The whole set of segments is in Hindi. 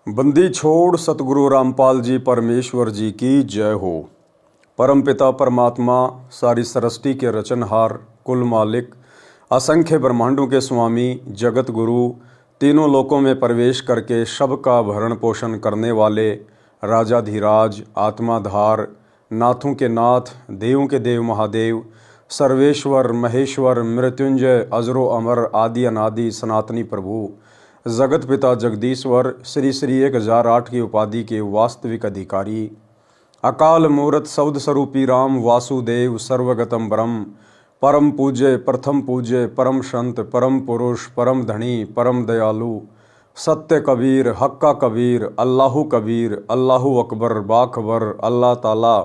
बंदी छोड़ सतगुरु रामपाल जी परमेश्वर जी की जय हो। परमपिता परमात्मा सारी सृष्टि के रचनहार, कुल मालिक, असंख्य ब्रह्मांडों के स्वामी, जगत गुरु, तीनों लोकों में प्रवेश करके सबका भरण पोषण करने वाले राजाधिराज, आत्माधार, नाथों के नाथ, देवों के देव महादेव, सर्वेश्वर, महेश्वर, मृत्युंजय, अजरो अमर, आदि अनादि, सनातनी प्रभु, जगत पिता जगदीश्वर, श्री श्री 1008 की उपाधि के वास्तविक अधिकारी, अकाल मूर्त शब्द स्वरूपी राम वासुदेव, सर्वगतम ब्रह्म, परम पूज्य, प्रथम पूज्य, परम संत, परम पुरुष, परम धनी, परम दयालु, सत्य कबीर, हक्का कबीर, अल्लाहु कबीर, अल्लाहु अकबर, बाखबर, अल्लाह ताला,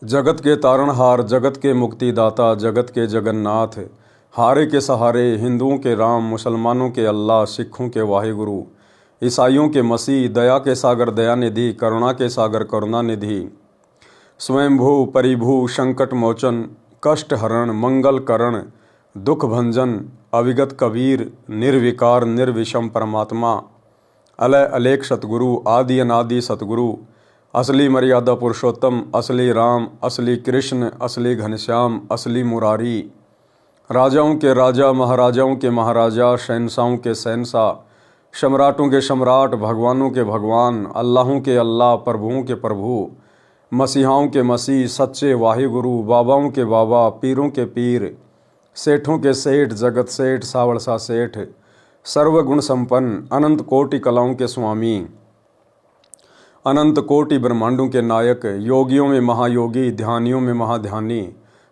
जगत के तारणहार, जगत के मुक्तिदाता, जगत के जगन्नाथ, हारे के सहारे, हिंदुओं के राम, मुसलमानों के अल्लाह, सिखों के वाहिगुरु, ईसाइयों के मसीह, दया के सागर दयानिधि, करुणा के सागर करुणानिधि, स्वयंभू परिभू, संकट मोचन, कष्ट हरण, मंगल करण, दुख भंजन, अविगत कबीर, निर्विकार निर्विषम परमात्मा, अलय अलेख सतगुरु, आदि अनादि सतगुरु, असली मर्यादा पुरुषोत्तम, असली राम, असली कृष्ण, असली घनश्याम, असली मुरारी, राजाओं के राजा, महाराजाओं के महाराजा, शहंशाहों के शहंशाह, सम्राटों के सम्राट, भगवानों के भगवान, अल्लाहों के अल्लाह, प्रभुओं के प्रभु, मसीहाओं के मसीह, सच्चे वाहिगुरु, बाबाओं के बाबा, पीरों के पीर, सेठों के सेठ, जगत सेठ, सावड़सा सेठ, सर्वगुण संपन्न, अनंत कोटि कलाओं के स्वामी, अनंत कोटि ब्रह्मांडों के नायक, योगियों में महायोगी, ध्यानियों में महाध्यानी,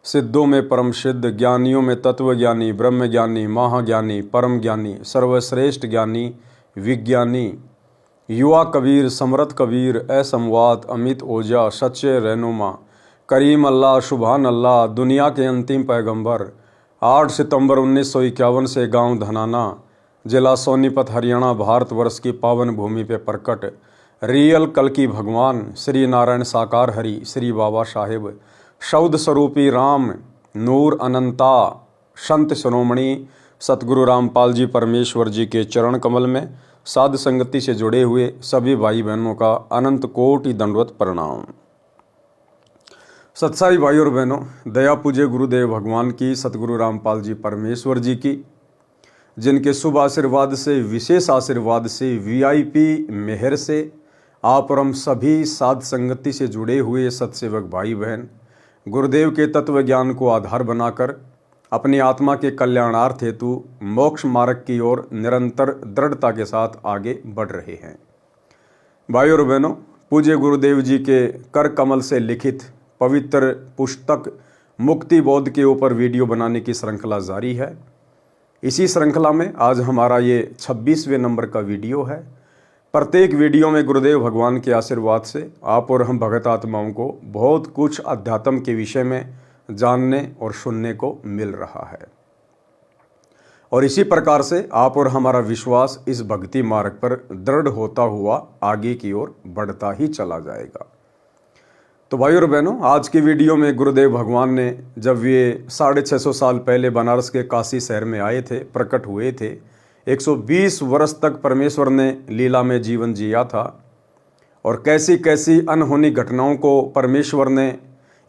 सिद्धों में परम सिद्ध, ज्ञानियों में तत्वज्ञानी, ब्रह्मज्ञानी, महाज्ञानी, परम ज्ञानी, सर्वश्रेष्ठ ज्ञानी, विज्ञानी, युवा कबीर, समरथ कबीर, असमवात, अमित ओजा, सच्चे रहनुमा, करीम अल्लाह, सुभान अल्लाह, दुनिया के अंतिम पैगंबर, 8 सितंबर 1951 से गांव धनाना, जिला सोनीपत, हरियाणा, भारतवर्ष की पावन भूमि पे प्रकट रियल कल की भगवान श्री नारायण साकार हरि, श्री बाबा साहेब, शब्द स्वरूपी राम, नूर अनंता, संत शिरोमणि सतगुरु रामपाल जी परमेश्वर जी के चरण कमल में साध संगति से जुड़े हुए सभी भाई बहनों का अनंत कोटि दंडवत प्रणाम। सत्साई भाई और बहनों, दया पूज्य गुरुदेव भगवान की, सतगुरु रामपाल जी परमेश्वर जी की, जिनके शुभ आशीर्वाद से, विशेष आशीर्वाद से, वीआईपी मेहर से आप और हम सभी साध संगति से जुड़े हुए सत्सेवक भाई बहन गुरुदेव के तत्व ज्ञान को आधार बनाकर अपनी आत्मा के कल्याणार्थ हेतु मोक्ष मार्ग की ओर निरंतर दृढ़ता के साथ आगे बढ़ रहे हैं। भाई और बहनों, पूज्य गुरुदेव जी के कर कमल से लिखित पवित्र पुस्तक मुक्ति बोध के ऊपर वीडियो बनाने की श्रृंखला जारी है। इसी श्रृंखला में आज हमारा ये 26वें नंबर का वीडियो है। प्रत्येक वीडियो में गुरुदेव भगवान के आशीर्वाद से आप और हम भगत आत्माओं को बहुत कुछ अध्यात्म के विषय में जानने और सुनने को मिल रहा है, और इसी प्रकार से आप और हमारा विश्वास इस भक्ति मार्ग पर दृढ़ होता हुआ आगे की ओर बढ़ता ही चला जाएगा। तो भाई और बहनों, आज की वीडियो में गुरुदेव भगवान ने जब ये 650 साल पहले बनारस के काशी शहर में आए थे, प्रकट हुए थे, 120 वर्ष तक परमेश्वर ने लीला में जीवन जिया था, और कैसी कैसी अनहोनी घटनाओं को परमेश्वर ने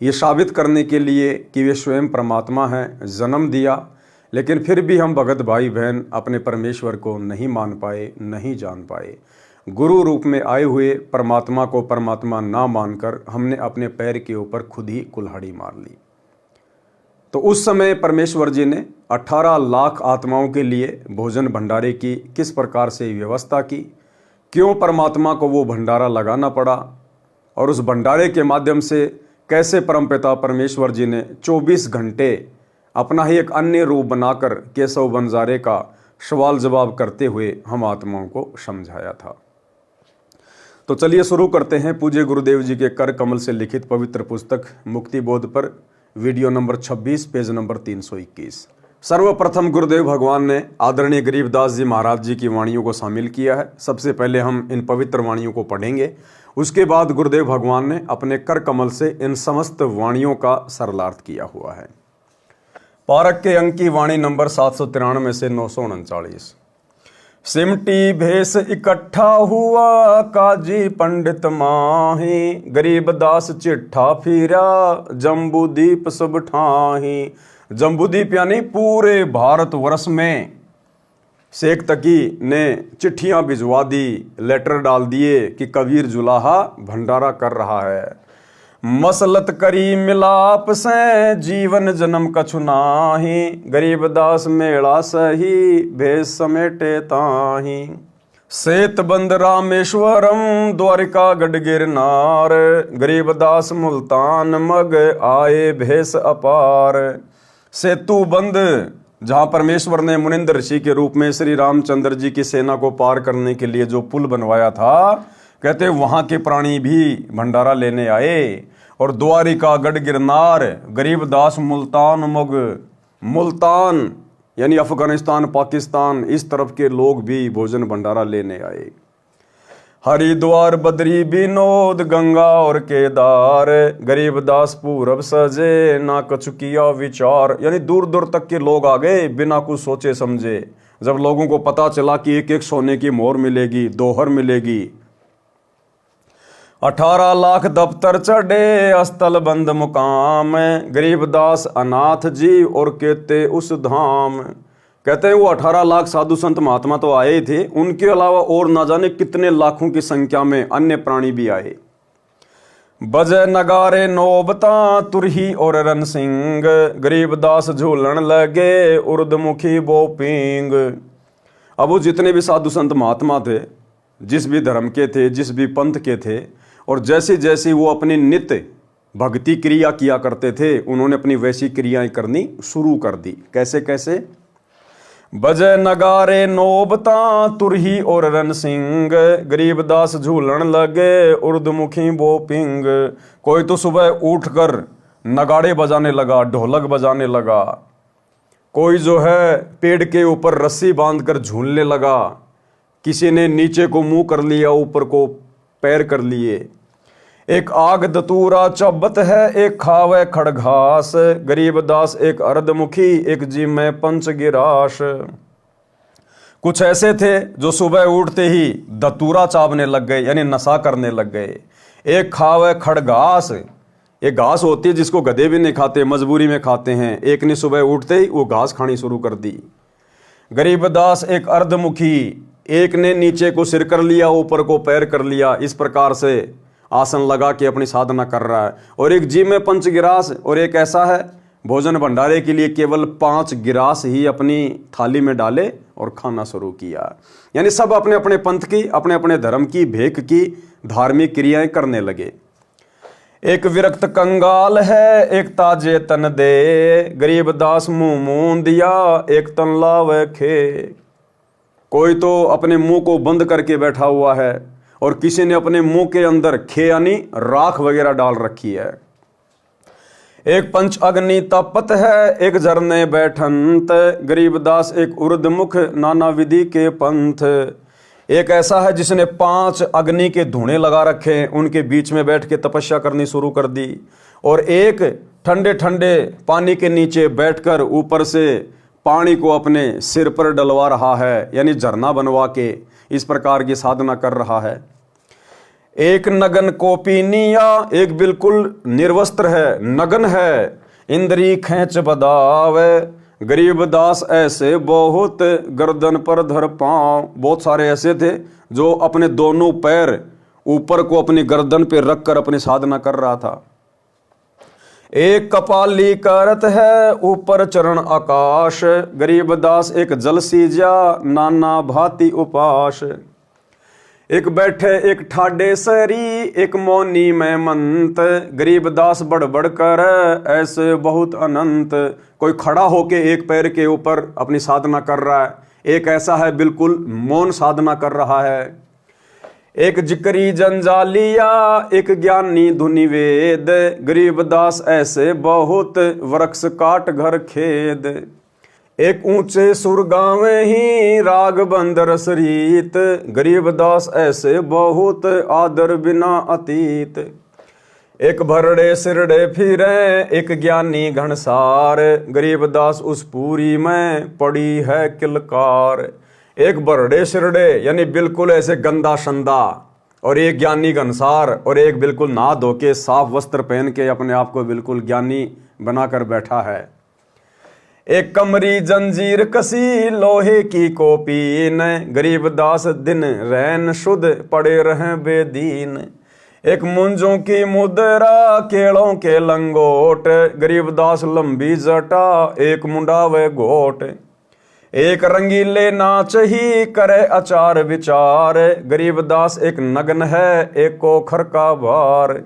ये साबित करने के लिए कि वे स्वयं परमात्मा हैं जन्म दिया। लेकिन फिर भी हम भगत भाई बहन अपने परमेश्वर को नहीं मान पाए, नहीं जान पाए। गुरु रूप में आए हुए परमात्मा को परमात्मा ना मानकर हमने अपने पैर के ऊपर खुद ही कुल्हाड़ी मार ली। तो उस समय परमेश्वर जी ने 18 लाख आत्माओं के लिए भोजन भंडारे की किस प्रकार से व्यवस्था की, क्यों परमात्मा को वो भंडारा लगाना पड़ा, और उस भंडारे के माध्यम से कैसे परमपिता परमेश्वर जी ने 24 घंटे अपना ही एक अन्य रूप बनाकर केशव बंजारे का सवाल जवाब करते हुए हम आत्माओं को समझाया था। तो चलिए शुरू करते हैं पूज्य गुरुदेव जी के कर कमल से लिखित पवित्र पुस्तक मुक्ति बोध पर वीडियो नंबर 26, पेज नंबर 321। सर्वप्रथम गुरुदेव भगवान ने आदरणीय गरीबदास जी महाराज जी की वाणियों को शामिल किया है। सबसे पहले हम इन पवित्र वाणियों को पढ़ेंगे, उसके बाद गुरुदेव भगवान ने अपने कर कमल से इन समस्त वाणियों का सरलार्थ किया हुआ है। पारक के अंक की वाणी नंबर 793 से 939। सिमटी भेष इकट्ठा हुआ काजी पंडित माही, गरीबदास चिट्ठा फिरा जम्बूदीप सब ठाही। जम्बूदीप यानी पूरे भारतवर्ष में शेख तकी ने चिट्ठियां भिजवा दी, लेटर डाल दिए कि कबीर जुलाहा भंडारा कर रहा है। मसलत करी मिलाप से जीवन जन्म कछु नाही, गरीबदास मेला सही भेष समेटे ताही। सेतबंद रामेश्वरम द्वारिका गढ़ गिरनार, गरीबदास मुल्तान मग आए भेष अपार। सेतु बंद जहां परमेश्वर ने मुनिंद्र ऋषि के रूप में श्री रामचंद्र जी की सेना को पार करने के लिए जो पुल बनवाया था, कहते वहां के प्राणी भी भंडारा लेने आए। और द्वारिका गढ़ गिरनार, गरीबदास मुल्तान मग, मुल्तान यानी अफगानिस्तान पाकिस्तान इस तरफ के लोग भी भोजन भंडारा लेने आए। हरिद्वार बद्री विनोद गंगा और केदार, गरीबदास पूरब सजे ना कछु किया विचार। यानी दूर दूर तक के लोग आ गए बिना कुछ सोचे समझे। जब लोगों को पता चला कि एक एक सोने की मोहर मिलेगी, दोहर मिलेगी। 18 लाख दफ्तर चढ़े अस्तल बंद मुकाम, गरीबदास अनाथ जी और कहते उस धाम। कहते हैं वो 18 लाख साधु संत महात्मा तो आए थे, उनके अलावा और ना जाने कितने लाखों की संख्या में अन्य प्राणी भी आए। बजे नगारे नौबता तुरही और रन सिंह, गरीबदास झूलन लगे उर्दमुखी बोपिंग। अब वो जितने भी साधु संत महात्मा थे, जिस भी धर्म के थे, जिस भी पंथ के थे, और जैसे जैसे वो अपनी नित्य भक्ति क्रिया किया करते थे, उन्होंने अपनी वैसी क्रियाएं करनी शुरू कर दी। कैसे कैसे? बजे नगारे नौबता तुरही और रन सिंह, गरीबदास झूलन लगे उर्दमुखी बोपिंग। कोई तो सुबह उठकर नगाड़े बजाने लगा, ढोलक बजाने लगा। कोई जो है पेड़ के ऊपर रस्सी बांधकर झूलने लगा। किसी ने नीचे को मुंह कर लिया, ऊपर को पैर कर लिए। एक आग दतूरा चब्बत है, एक खावे खड़घास, गरीबदास एक अर्धमुखी एक जी में पंच गिराश। कुछ ऐसे थे जो सुबह उठते ही दतूरा चावने लग गए, यानी नशा करने लग गए। एक खावे खड़घास, एक घास होती है जिसको गधे भी नहीं खाते, मजबूरी में खाते हैं। एक ने सुबह उठते ही वो घास खानी शुरू कर दी। गरीबदास एक अर्धमुखी, एक ने नीचे को सिर कर लिया, ऊपर को पैर कर लिया। इस प्रकार से आसन लगा के अपनी साधना कर रहा है। और एक जी में पंच गिरास, और एक ऐसा है भोजन भंडारे के लिए केवल 5 गिरास ही अपनी थाली में डाले और खाना शुरू किया। यानी सब अपने अपने पंथ की, अपने अपने धर्म की, भेक की धार्मिक क्रियाएं करने लगे। एक विरक्त कंगाल है, एक ताजे तन दे, गरीबदास मुंह मूंद दिया, एक तन लावे खे। कोई तो अपने मुंह को बंद करके बैठा हुआ है, और किसी ने अपने मुंह के अंदर खे यानी राख वगैरह डाल रखी है। एक पंच अग्नि तपत है, एक झरने बैठंत, गरीबदास एक उर्दमुख नाना विधि के पंथ। एक ऐसा है जिसने 5 अग्नि के धुएं लगा रखे, उनके बीच में बैठ के तपस्या करनी शुरू कर दी। और एक ठंडे ठंडे पानी के नीचे बैठकर ऊपर से पानी को अपने सिर पर डलवा रहा है, यानी झरना बनवा के इस प्रकार की साधना कर रहा है। एक नगन कोपिनिया, एक बिल्कुल निर्वस्त्र है, नगन है, इंद्री खेच बदावे, गरीबदास ऐसे बहुत गर्दन पर धर पांव। बहुत सारे ऐसे थे जो अपने दोनों पैर ऊपर को अपनी गर्दन पे रखकर अपनी साधना कर रहा था। एक कपाली करत है, ऊपर चरण आकाश, गरीबदास एक जल सीजा नाना भांति उपास। एक बैठे एक ठाडे सरी, एक मौनी में मंत, गरीबदास बड़बड़ कर ऐसे बहुत अनंत। कोई खड़ा होके एक पैर के ऊपर अपनी साधना कर रहा है, एक ऐसा है बिल्कुल मौन साधना कर रहा है। एक जिक्री जंजालिया, एक ज्ञानी धुनि वेद, गरीबदास ऐसे बहुत वृक्ष काट घर खेद। एक ऊंचे सुर गावे ही राग बंदर सरीत, गरीबदास ऐसे बहुत आदर बिना अतीत। एक भरड़े सिरड़े फिरे, एक ज्ञानी घनसार, गरीबदास उस पूरी में पड़ी है किलकार। एक बरड़े सिरड़े यानी बिल्कुल ऐसे गंदा शंदा, और एक ज्ञानी घनसार, और एक बिल्कुल नहा धो के साफ वस्त्र पहन के अपने आप को बिल्कुल ज्ञानी बनाकर बैठा है। एक कमरी जंजीर कसी लोहे की कोपीन, गरीबदास दिन रैन शुद्ध पड़े रहे बेदीन। एक मुंजों की मुद्रा केलों के लंगोट, गरीबदास लंबी जटा एक मुंडा व गोट। एक रंगीले नाच ही करे अचार विचार, गरीबदास एक नग्न है एक कोखर का भार।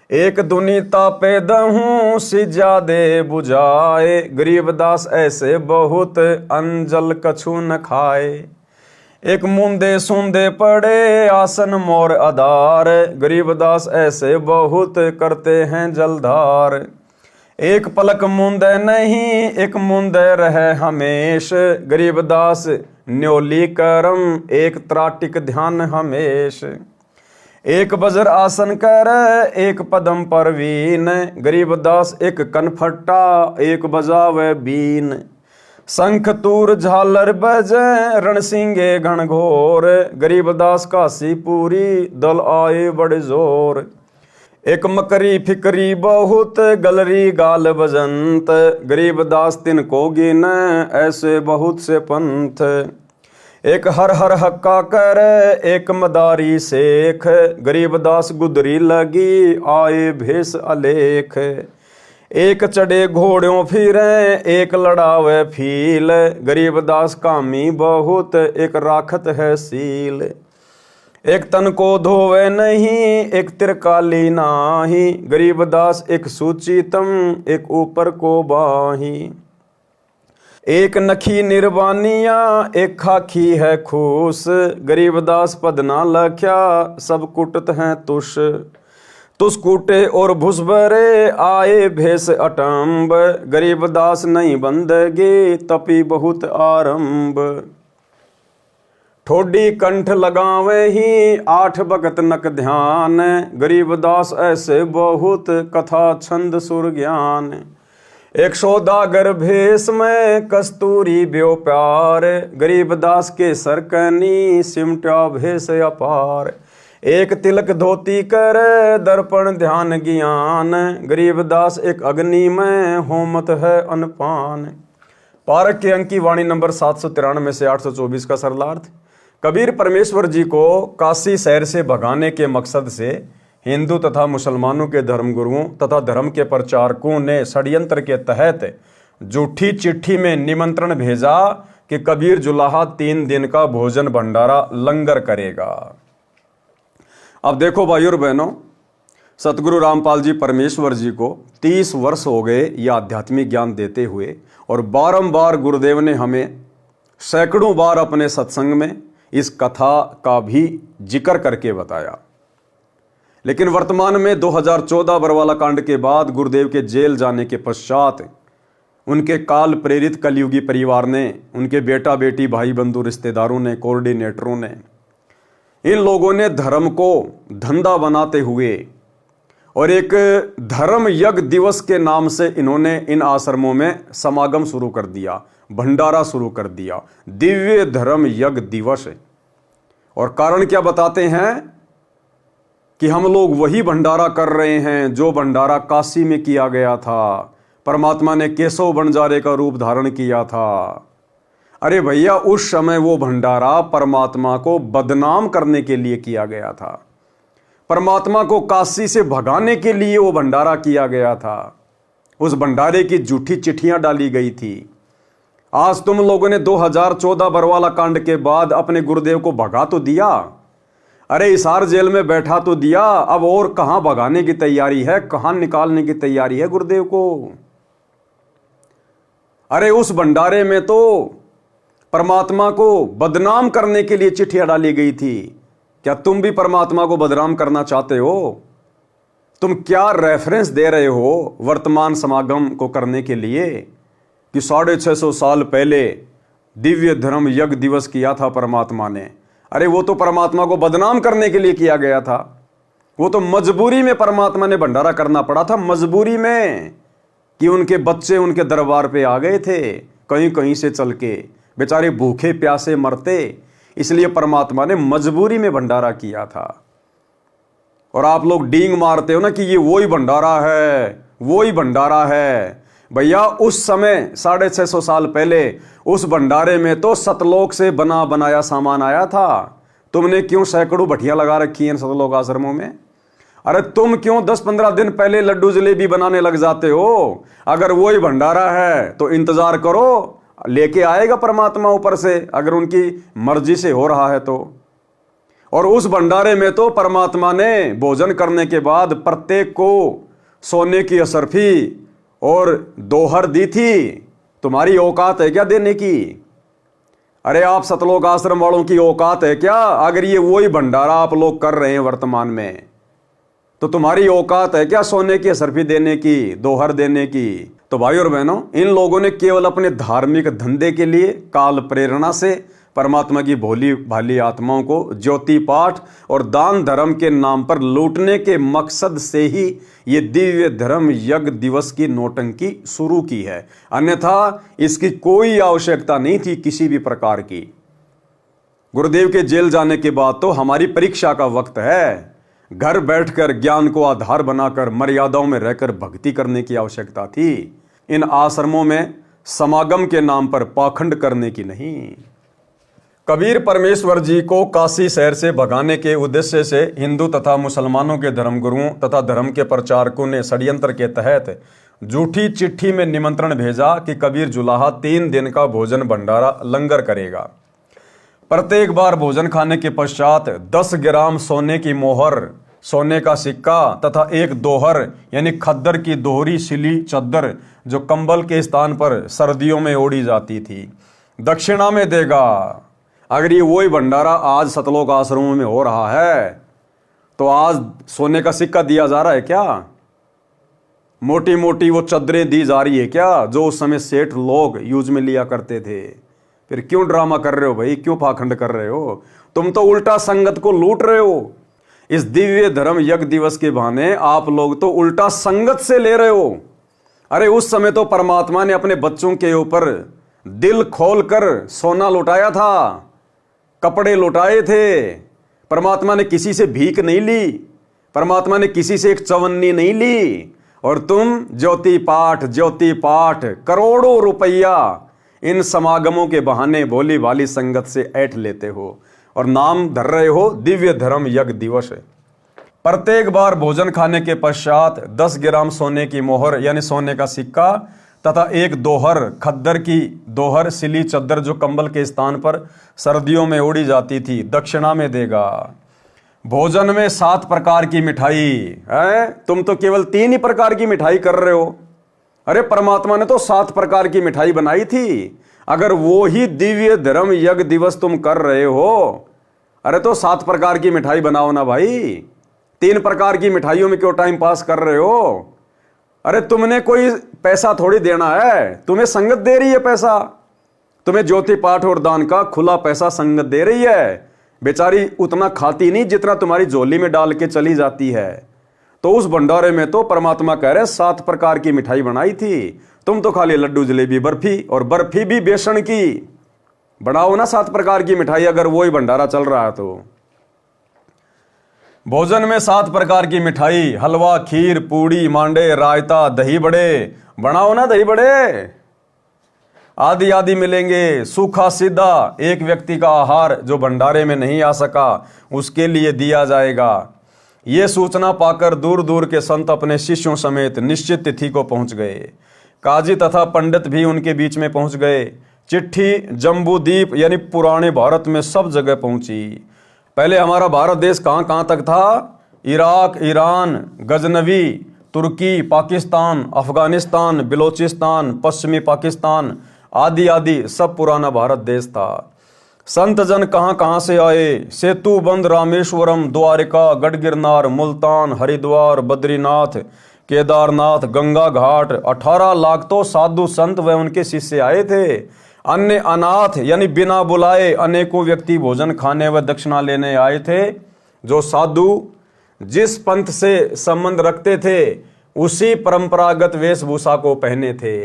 एक दुनी तापे दहूं सिजा दे बुझाए, गरीबदास ऐसे बहुत अंजल कछु न खाए। एक मुंदे सुंदे पड़े आसन मोर आधार, गरीबदास ऐसे बहुत करते हैं जलधार। एक पलक मुंदे नहीं एक मुंदे रहे हमेश, गरीबदास न्योली करम एक त्राटिक ध्यान हमेश। एक बजर आसन कर एक पदम परवीन, गरीबदास एक कनफट्टा एक बजावे बीन। शंख तूर झालर बजे रणसिंगे घनघोर, गरीबदास काशी पूरी दल आए बड़े जोर। एक मकरी फिकरी बहुत गलरी गाल बजंत, गरीबदास तिनको गिन ऐसे बहुत से पंथ। एक हर हर हक्का कर एक मदारी शेख, गरीबदास गुदरी लगी आए भेष अलेख। एक चढ़े घोड़ों फिरे एक लड़ावे फील, गरीबदास कामी बहुत एक राखत है सील। एक तन को धोवे नहीं एक तिरकाली नाही, गरीबदास एक सूचितम एक ऊपर को बाही। एक नखी निर्वानिया एक खाखी है खूस, गरीबदास पद ना लख्या सब कुटत हैं तुष। तुस कूटे और भुसबरे आए भेष अटम्ब, गरीबदास नहीं बंदगे तपी बहुत आरंभ। ठोडी कंठ लगावे ही आठ भगत नक ध्यान, गरीबदास ऐसे बहुत कथा छंद सुर ज्ञान। एक सौदागर भेष में कस्तूरी ब्यो प्यार, गरीबदास के सरकनी सिमटा भेष अपार। एक तिलक धोती कर दर्पण ध्यान ज्ञान, गरीबदास एक अग्नि में होमत है अनपान। पारक के अंक की वाणी नंबर 793 से 824 का सरलार्थ। कबीर परमेश्वर जी को काशी शहर से भगाने के मकसद से हिंदू तथा मुसलमानों के धर्मगुरुओं तथा धर्म के प्रचारकों ने षड्यंत्र के तहत झूठी चिट्ठी में निमंत्रण भेजा कि कबीर जुलाहा 3 दिन का भोजन भंडारा लंगर करेगा। अब देखो भाइयों और बहनों, सतगुरु रामपाल जी परमेश्वर जी को 30 वर्ष हो गए यह आध्यात्मिक ज्ञान देते हुए, और बारंबार गुरुदेव ने हमें सैकड़ों बार अपने सत्संग में इस कथा का भी जिक्र करके बताया। लेकिन वर्तमान में 2014 बरवाला कांड के बाद गुरुदेव के जेल जाने के पश्चात उनके काल प्रेरित कलयुगी परिवार ने, उनके बेटा बेटी भाई बंधु रिश्तेदारों ने, कोऑर्डिनेटरों ने, इन लोगों ने धर्म को धंधा बनाते हुए और एक धर्म यज्ञ दिवस के नाम से इन्होंने इन आश्रमों में समागम शुरू कर दिया, भंडारा शुरू कर दिया, दिव्य धर्म यज्ञ दिवस। और कारण क्या बताते हैं कि हम लोग वही भंडारा कर रहे हैं जो भंडारा काशी में किया गया था, परमात्मा ने केशव बंजारे का रूप धारण किया था। अरे भैया, उस समय वो भंडारा परमात्मा को बदनाम करने के लिए किया गया था, परमात्मा को काशी से भगाने के लिए वो भंडारा किया गया था। उस भंडारे की झूठी चिट्ठियां डाली गई थी। आज तुम लोगों ने 2014 बरवाला कांड के बाद अपने गुरुदेव को भगा तो दिया, अरे हिसार जेल में बैठा तो दिया, अब और कहां भगाने की तैयारी है, कहां निकालने की तैयारी है गुरुदेव को। अरे उस भंडारे में तो परमात्मा को बदनाम करने के लिए चिट्ठियां डाली गई थी। क्या तुम भी परमात्मा को बदनाम करना चाहते हो? तुम क्या रेफरेंस दे रहे हो वर्तमान समागम को करने के लिए कि 650 साल पहले दिव्य धर्म यज्ञ दिवस किया था परमात्मा ने? अरे वो तो परमात्मा को बदनाम करने के लिए किया गया था। वो तो मजबूरी में परमात्मा ने भंडारा करना पड़ा था, मजबूरी में, कि उनके बच्चे उनके दरबार पे आ गए थे कहीं कहीं से चल के। बेचारे भूखे प्यासे मरते, इसलिए परमात्मा ने मजबूरी में भंडारा किया था। और आप लोग डींग मारते हो ना कि ये वही भंडारा है, वही भंडारा है। भैया उस समय 650 साल पहले उस भंडारे में तो सतलोक से बना बनाया सामान आया था। तुमने क्यों सैकड़ों भट्टियां लगा रखी हैं सतलोक आश्रमों में? अरे तुम क्यों 10-15 दिन पहले लड्डू जलेबी बनाने लग जाते हो? अगर वही भंडारा है तो इंतजार करो, लेके आएगा परमात्मा ऊपर से, अगर उनकी मर्जी से हो रहा है तो। और उस भंडारे में तो परमात्मा ने भोजन करने के बाद प्रत्येक को सोने की असरफी और दोहर दी थी। तुम्हारी औकात है क्या देने की? अरे आप सतलोक आश्रम वालों की औकात है क्या? अगर ये वही भंडारा आप लोग कर रहे हैं वर्तमान में, तो तुम्हारी औकात है क्या सोने की असरफी देने की, दोहर देने की? तो भाई और बहनों, इन लोगों ने केवल अपने धार्मिक धंधे के लिए काल प्रेरणा से परमात्मा की भोली भाली आत्माओं को ज्योति पाठ और दान धर्म के नाम पर लूटने के मकसद से ही ये दिव्य धर्म यज्ञ दिवस की नौटंकी शुरू की है। अन्यथा इसकी कोई आवश्यकता नहीं थी किसी भी प्रकार की। गुरुदेव के जेल जाने के बाद तो हमारी परीक्षा का वक्त है। घर बैठकर ज्ञान को आधार बनाकर मर्यादाओं में रहकर भक्ति करने की आवश्यकता थी। इन आश्रमों में समागम के नाम पर पाखंड करने की नहीं। कबीर परमेश्वर जी को काशी शहर से भगाने के उद्देश्य से हिंदू तथा मुसलमानों के धर्मगुरुओं तथा धर्म के प्रचारकों ने षड्यंत्र के तहत झूठी चिट्ठी में निमंत्रण भेजा कि कबीर जुलाहा 3 दिन का भोजन भंडारा लंगर करेगा। प्रत्येक बार भोजन खाने के पश्चात 10 ग्राम सोने की मोहर, सोने का सिक्का तथा एक दोहर यानी खद्दर की दोहरी सिली चद्दर जो कंबल के स्थान पर सर्दियों में ओढ़ी जाती थी, दक्षिणा में देगा। अगर ये वही भंडारा आज सतलोक आश्रमों में हो रहा है तो आज सोने का सिक्का दिया जा रहा है क्या? मोटी मोटी वो चद्दरें दी जा रही है क्या जो उस समय सेठ लोग यूज में लिया करते थे? फिर क्यों ड्रामा कर रहे हो भाई? क्यों पाखंड कर रहे हो? तुम तो उल्टा संगत को लूट रहे हो। इस दिव्य धर्म यज्ञ दिवस के बहाने आप लोग तो उल्टा संगत से ले रहे हो। अरे उस समय तो परमात्मा ने अपने बच्चों के ऊपर दिल खोलकर सोना लुटाया था, कपड़े लुटाए थे। परमात्मा ने किसी से भीख नहीं ली, परमात्मा ने किसी से एक चवन्नी नहीं ली। और तुम ज्योति पाठ करोड़ों रुपया इन समागमों के बहाने भोली भाली संगत से ऐंठ लेते हो और नाम धर रहे हो दिव्य धर्म यज्ञ दिवस। प्रत्येक बार भोजन खाने के पश्चात 10 ग्राम सोने की मोहर यानी सोने का सिक्का तथा एक दोहर, खद्दर की दोहर सिली चद्दर जो कंबल के स्थान पर सर्दियों में ओढ़ी जाती थी, दक्षिणा में देगा। भोजन में 7 प्रकार की मिठाई है, तुम तो केवल 3 ही प्रकार की मिठाई कर रहे हो। अरे परमात्मा ने तो 7 प्रकार की मिठाई बनाई थी। अगर वो ही दिव्य धर्म यज्ञ दिवस तुम कर रहे हो, अरे तो 7 प्रकार की मिठाई बनाओ ना भाई। 3 प्रकार की मिठाइयों में क्यों टाइम पास कर रहे हो? अरे तुमने कोई पैसा थोड़ी देना है, तुम्हें संगत दे रही है पैसा। तुम्हें ज्योति पाठ और दान का खुला पैसा संगत दे रही है। बेचारी उतना खाती नहीं जितना तुम्हारी झोली में डाल के चली जाती है। तो उस भंडारे में तो परमात्मा कह रहे 7 प्रकार की मिठाई बनाई थी, तुम तो खाली लड्डू जलेबी बर्फी, और बर्फी भी बेसन की। बनाओ ना 7 प्रकार की मिठाई अगर वही भंडारा चल रहा है तो। भोजन में 7 प्रकार की मिठाई, हलवा, खीर, पूड़ी, मांडे, रायता, दही बड़े, बनाओ ना दही बड़े। आदि आदि मिलेंगे। सूखा सीधा एक व्यक्ति का आहार जो भंडारे में नहीं आ सका उसके लिए दिया जाएगा। ये सूचना पाकर दूर दूर के संत अपने शिष्यों समेत निश्चित तिथि को पहुंच गए। काजी तथा पंडित भी उनके बीच में पहुंच गए। चिट्ठी जम्बूद्वीप यानी पुराने भारत में सब जगह पहुंची। पहले हमारा भारत देश कहाँ कहाँ तक था? इराक, ईरान, गजनवी, तुर्की, पाकिस्तान, अफगानिस्तान, बिलोचिस्तान, पश्चिमी पाकिस्तान आदि आदि सब पुराना भारत देश था। संत जन कहाँ कहाँ से आए। सेतु बंद, रामेश्वरम, द्वारिका, गढ़गिरनार, मुल्तान, हरिद्वार, बद्रीनाथ, केदारनाथ, गंगा घाट 18 लाख तो साधु संत व उनके शिष्य आए थे। अन्य अनाथ यानी बिना बुलाए अनेकों व्यक्ति भोजन खाने व दक्षिणा लेने आए थे। जो साधु जिस पंथ से संबंध रखते थे उसी परंपरागत वेशभूषा को पहने थे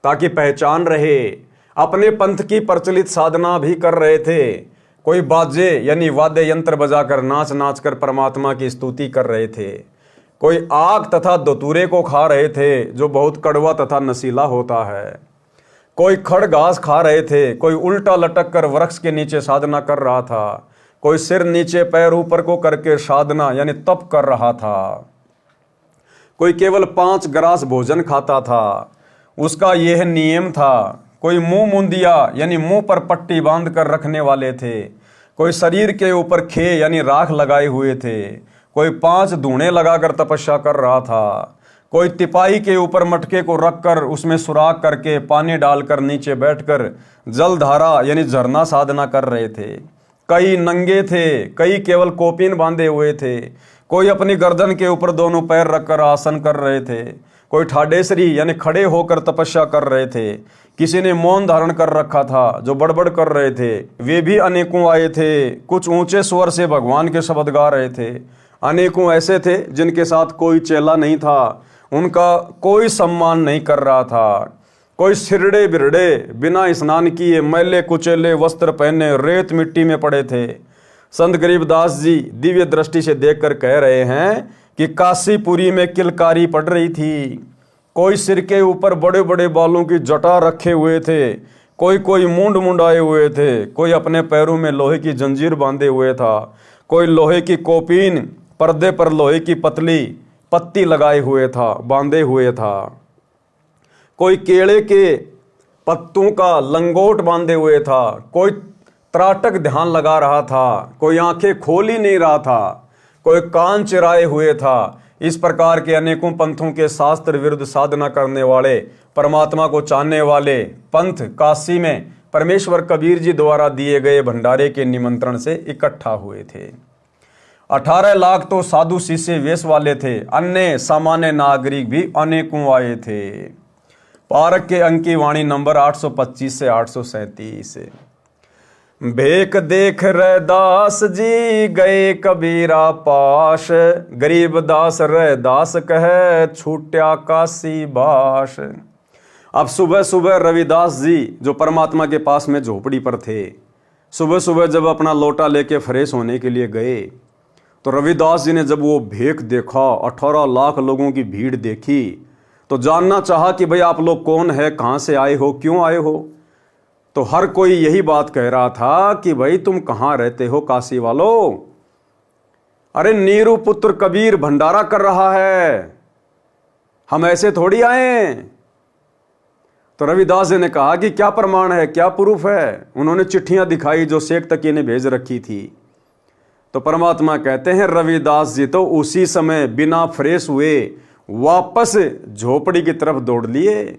ताकि पहचान रहे। अपने पंथ की प्रचलित साधना भी कर रहे थे। कोई बाजे यानी वाद्य यंत्र बजाकर नाच नाच कर परमात्मा की स्तुति कर रहे थे। कोई आग तथा धतूरे को खा रहे थे जो बहुत कड़वा तथा नशीला होता है। कोई खड़ घास खा रहे थे, कोई उल्टा लटक कर वृक्ष के नीचे साधना कर रहा था, कोई सिर नीचे पैर ऊपर को करके साधना यानी तप कर रहा था। कोई केवल 5 ग्रास भोजन खाता था, उसका यह नियम था। कोई मुंह मुंदिया यानी मुंह पर पट्टी बांध कर रखने वाले थे। कोई शरीर के ऊपर खे यानी राख लगाए हुए थे। कोई 5 धूणे लगाकर तपस्या कर रहा था। कोई तिपाही के ऊपर मटके को रखकर उसमें सुराख करके पानी डालकर नीचे बैठकर जलधारा यानी झरना साधना कर रहे थे। कई नंगे थे, कई केवल कोपीन बांधे हुए थे। कोई अपनी गर्दन के ऊपर दोनों पैर रखकर आसन कर रहे थे। कोई ठाडेसरी यानी खड़े होकर तपस्या कर रहे थे। किसी ने मौन धारण कर रखा था। जो बड़बड़ कर रहे थे वे भी अनेकों आए थे। कुछ ऊंचे स्वर से भगवान के शब्द गा रहे थे। अनेकों ऐसे थे जिनके साथ कोई चेला नहीं था, उनका कोई सम्मान नहीं कर रहा था। कोई सिरड़े बिरड़े बिना स्नान किए मैले कुचेले वस्त्र पहने रेत मिट्टी में पड़े थे। संत गरीबदास जी दिव्य दृष्टि से देखकर कह रहे हैं कि काशीपुरी में किलकारी पड़ रही थी। कोई सिर के ऊपर बड़े बड़े बालों की जटा रखे हुए थे, कोई मूंड मुंडाए हुए थे, कोई अपने पैरों में लोहे की जंजीर बांधे हुए था, कोई लोहे की कोपीन पर्दे पर लोहे की पतली पत्ती लगाए हुए था, बांधे हुए था। कोई केले के पत्तों का लंगोट बांधे हुए था। कोई त्राटक ध्यान लगा रहा था, कोई आंखें खोल ही नहीं रहा था, कोई कान चिराए हुए था। इस प्रकार के अनेकों पंथों के शास्त्र विरुद्ध साधना करने वाले, परमात्मा को चाहने वाले पंथ काशी में परमेश्वर कबीर जी द्वारा दिए गए भंडारे के निमंत्रण से इकट्ठा हुए थे। 18 लाख तो साधु शिष्य वेश वाले थे, अन्य सामान्य नागरिक भी अनेकों आए थे। पारक के अंक की वाणी नंबर 825 से 837। भेख देख रैदास जी गए कबीरा पास, गरीब दास रैदास कहे छूट्या काशी बास। अब सुबह सुबह रविदास जी जो परमात्मा के पास में झोपड़ी पर थे, सुबह सुबह जब अपना लोटा लेके फ्रेश होने के लिए गए तो रविदास जी ने जब वो भेख देखा, 18 लाख लोगों की भीड़ देखी, तो जानना चाहा कि भाई आप लोग कौन है, कहाँ से आए हो, क्यों आए हो। तो हर कोई यही बात कह रहा था कि भाई तुम कहाँ रहते हो काशी वालों। अरे नीरू पुत्र कबीर भंडारा कर रहा है, हम ऐसे थोड़ी आए। तो रविदास जी ने कहा कि क्या प्रमाण है, क्या प्रूफ है। उन्होंने चिट्ठियां दिखाई जो शेख तकी ने भेज रखी थी। तो परमात्मा कहते हैं रविदास जी तो उसी समय बिना फ्रेश हुए वापस झोपड़ी की तरफ दौड़ लिए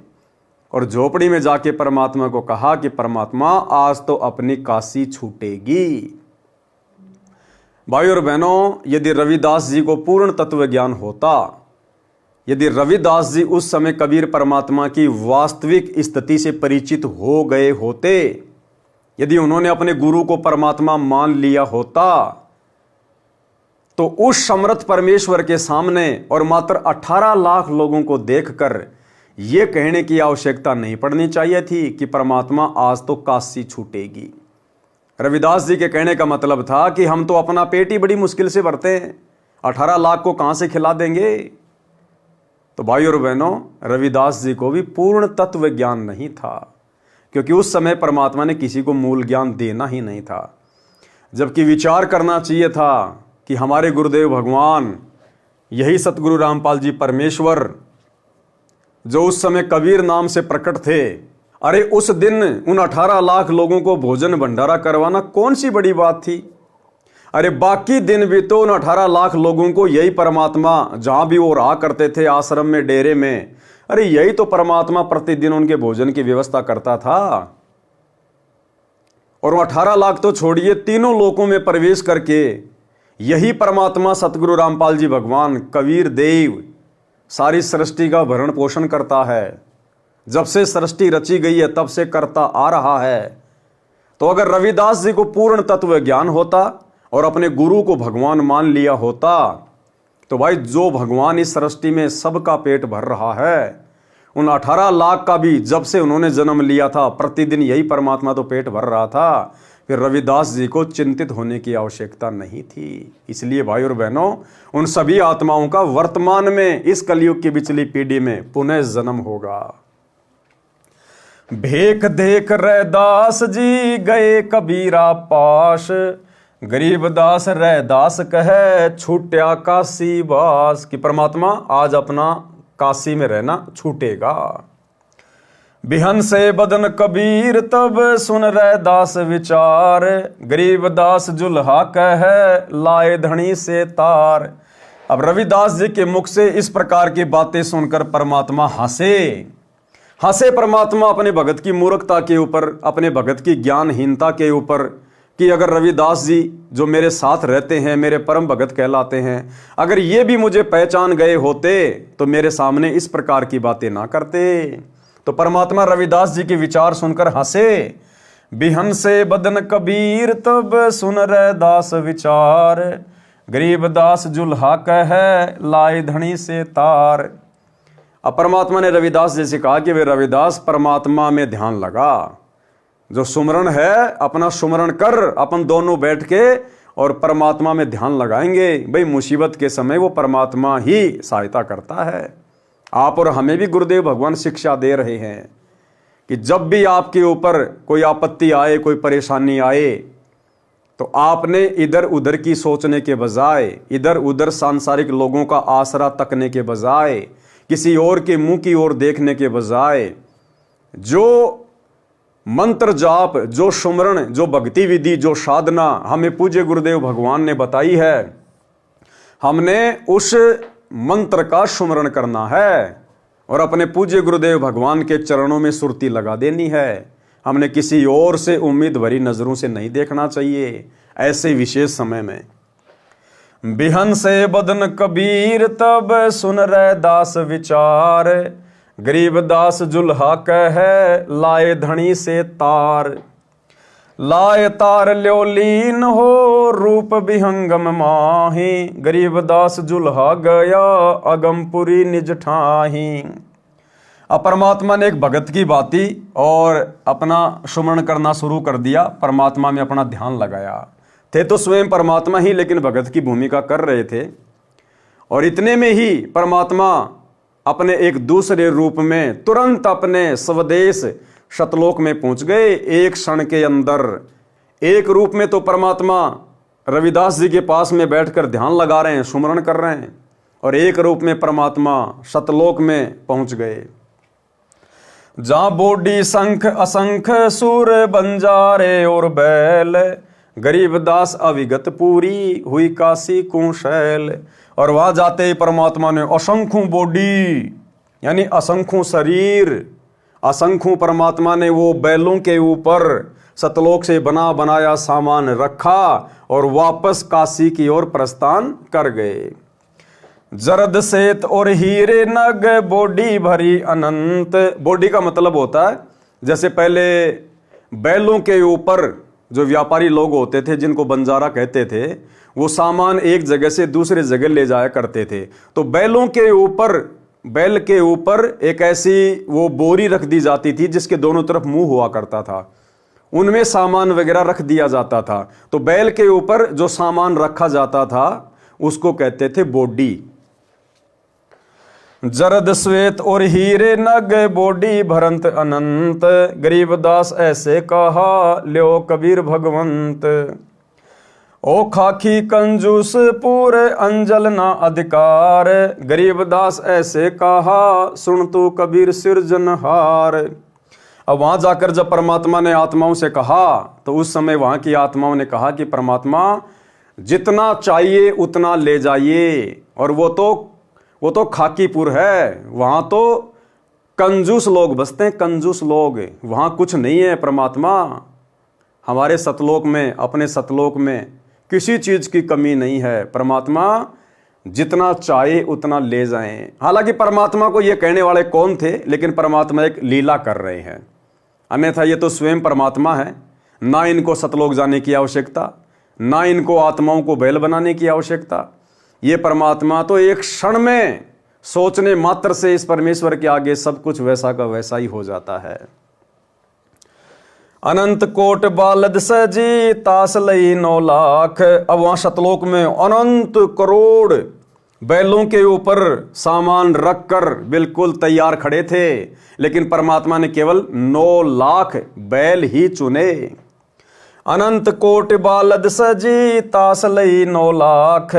और झोपड़ी में जाके परमात्मा को कहा कि परमात्मा आज तो अपनी काशी छूटेगी। भाई और बहनों, यदि रविदास जी को पूर्ण तत्व ज्ञान होता, यदि रविदास जी उस समय कबीर परमात्मा की वास्तविक स्थिति से परिचित हो गए होते, यदि उन्होंने अपने गुरु को परमात्मा मान लिया होता, तो उस समर्थ परमेश्वर के सामने और मात्र 18 लाख लोगों को देखकर यह कहने की आवश्यकता नहीं पड़नी चाहिए थी कि परमात्मा आज तो काशी छूटेगी। रविदास जी के कहने का मतलब था कि हम तो अपना पेट ही बड़ी मुश्किल से भरते हैं, 18 लाख को कहां से खिला देंगे। तो भाई और बहनों, रविदास जी को भी पूर्ण तत्व ज्ञान नहीं था, क्योंकि उस समय परमात्मा ने किसी को मूल ज्ञान देना ही नहीं था। जबकि विचार करना चाहिए था कि हमारे गुरुदेव भगवान, यही सतगुरु रामपाल जी परमेश्वर जो उस समय कबीर नाम से प्रकट थे, अरे उस दिन उन 18 लाख लोगों को भोजन भंडारा करवाना कौन सी बड़ी बात थी। अरे बाकी दिन भी तो उन 18 लाख लोगों को यही परमात्मा, जहां भी वो रहा करते थे आश्रम में, डेरे में, अरे यही तो परमात्मा प्रतिदिन उनके भोजन की व्यवस्था करता था। और 18 लाख तो छोड़िए, तीनों लोकों में प्रवेश करके यही परमात्मा सतगुरु रामपाल जी भगवान कबीर देव सारी सृष्टि का भरण पोषण करता है। जब से सृष्टि रची गई है तब से करता आ रहा है। तो अगर रविदास जी को पूर्ण तत्व ज्ञान होता और अपने गुरु को भगवान मान लिया होता, तो भाई जो भगवान इस सृष्टि में सबका पेट भर रहा है, उन 18 लाख का भी जब से उन्होंने जन्म लिया था प्रतिदिन यही परमात्मा तो पेट भर रहा था, फिर रविदास जी को चिंतित होने की आवश्यकता नहीं थी। इसलिए भाई और बहनों, उन सभी आत्माओं का वर्तमान में इस कलयुग की पिछली पीढ़ी में पुनः जन्म होगा। भेख देख रैदास जी गए कबीरा पास, गरीबदास रैदास कहे छूट्या काशी वास। कि परमात्मा आज अपना काशी में रहना छूटेगा। बिहन से बदन कबीर तब सुन रैदास विचार, गरीबदास जुल्हा कहे लाए धनी से तार। अब रविदास जी के मुख से इस प्रकार की बातें सुनकर परमात्मा हंसे परमात्मा अपने भगत की मूर्खता के ऊपर, अपने भगत की ज्ञानहीनता के ऊपर, कि अगर रविदास जी जो मेरे साथ रहते हैं, मेरे परम भगत कहलाते हैं, अगर ये भी मुझे पहचान गए होते तो मेरे सामने इस प्रकार की बातें ना करते। तो परमात्मा रविदास जी के विचार सुनकर हंसे। बिहन से बदन कबीर तब सुन रैदास विचार, गरीबदास जुल्हा कहे लाए धनी से तार। अब परमात्मा ने रविदास जी से कहा कि वे रविदास परमात्मा में ध्यान लगा, जो सुमरण है अपना सुमरण कर, अपन दोनों बैठ के और परमात्मा में ध्यान लगाएंगे। भाई मुसीबत के समय वो परमात्मा ही सहायता करता है। आप और हमें भी गुरुदेव भगवान शिक्षा दे रहे हैं कि जब भी आपके ऊपर कोई आपत्ति आए, कोई परेशानी आए, तो आपने इधर उधर की सोचने के बजाय, इधर उधर सांसारिक लोगों का आसरा तकने के बजाय, किसी और के मुंह की ओर देखने के बजाय, जो मंत्र जाप, जो सुमरण, जो भक्ति विधि, जो साधना हमें पूज्य गुरुदेव भगवान ने बताई है, हमने उस मंत्र का सुमरण करना है और अपने पूज्य गुरुदेव भगवान के चरणों में सुरती लगा देनी है। हमने किसी और से उम्मीद भरी नजरों से नहीं देखना चाहिए ऐसे विशेष समय में। बिहन से बदन कबीर तब सुन रैदास विचार, गरीबदास जुल्हा कहे लाए धनी से तार। लाए तार ल्योलीन हो रूप विहंगम माही, गरीबदास जुल्हा गया अगमपुरी निज ठाही। अब परमात्मा ने एक भगत की बाती और अपना सुमरण करना शुरू कर दिया, परमात्मा में अपना ध्यान लगाया। थे तो स्वयं परमात्मा ही, लेकिन भगत की भूमिका कर रहे थे। और इतने में ही परमात्मा अपने एक दूसरे रूप में तुरंत अपने स्वदेश शतलोक में पहुंच गए। एक क्षण के अंदर एक रूप में तो परमात्मा रविदास जी के पास में बैठकर ध्यान लगा रहे हैं, सुमरण कर रहे हैं, और एक रूप में परमात्मा शतलोक में पहुंच गए। जहां बोडी शंख असंख सुर बंजारे और बैल, गरीबदास अविगत पूरी हुई काशी कुशैल। और वहां जाते ही परमात्मा ने असंख्यों बॉडी यानी असंख्यों शरीर, असंख्यों परमात्मा ने वो बैलों के ऊपर सतलोक से बना बनाया सामान रखा और वापस काशी की ओर प्रस्थान कर गए। जरद सेत और हीरे नग बॉडी भरी अनंत। बॉडी का मतलब होता है जैसे पहले बैलों के ऊपर जो व्यापारी लोग होते थे, जिनको बंजारा कहते थे, वो सामान एक जगह से दूसरे जगह ले जाया करते थे। तो बैलों के ऊपर, बैल के ऊपर एक ऐसी वो बोरी रख दी जाती थी जिसके दोनों तरफ मुंह हुआ करता था, उनमें सामान वगैरह रख दिया जाता था। तो बैल के ऊपर जो सामान रखा जाता था उसको कहते थे बॉडी। जरद श्वेत और हीरे नग बॉडी भरंत अनंत, गरीबदास ऐसे कहा ल्यो कबीर भगवंत। ओ खाकी कंजूस पूरे अंजल ना अधिकार, गरीबदास ऐसे कहा सुन तू कबीर सिरजनहार। अब वहां जाकर जब परमात्मा ने आत्माओं से कहा तो उस समय वहां की आत्माओं ने कहा कि परमात्मा जितना चाहिए उतना ले जाइए। और वो तो खाकीपुर है, वहां तो कंजूस लोग बसते हैं, कंजूस लोग, वहां कुछ नहीं है परमात्मा। हमारे सतलोक में, अपने सतलोक में किसी चीज की कमी नहीं है परमात्मा, जितना चाहे उतना ले जाएं। हालांकि परमात्मा को ये कहने वाले कौन थे, लेकिन परमात्मा एक लीला कर रहे हैं, अन्यथा ये तो स्वयं परमात्मा है। ना इनको सतलोक जाने की आवश्यकता, ना इनको आत्माओं को बैल बनाने की आवश्यकता। ये परमात्मा तो एक क्षण में सोचने मात्र से इस परमेश्वर के आगे सब कुछ वैसा का वैसा ही हो जाता है। अनंत कोट बालद सजी तास लई 9 लाख। अब वहां सतलोक में अनंत करोड़ बैलों के ऊपर सामान रखकर बिल्कुल तैयार खड़े थे, लेकिन परमात्मा ने केवल 9 लाख बैल ही चुने। अनंत कोट बालद सजी तास लई 9 लाख।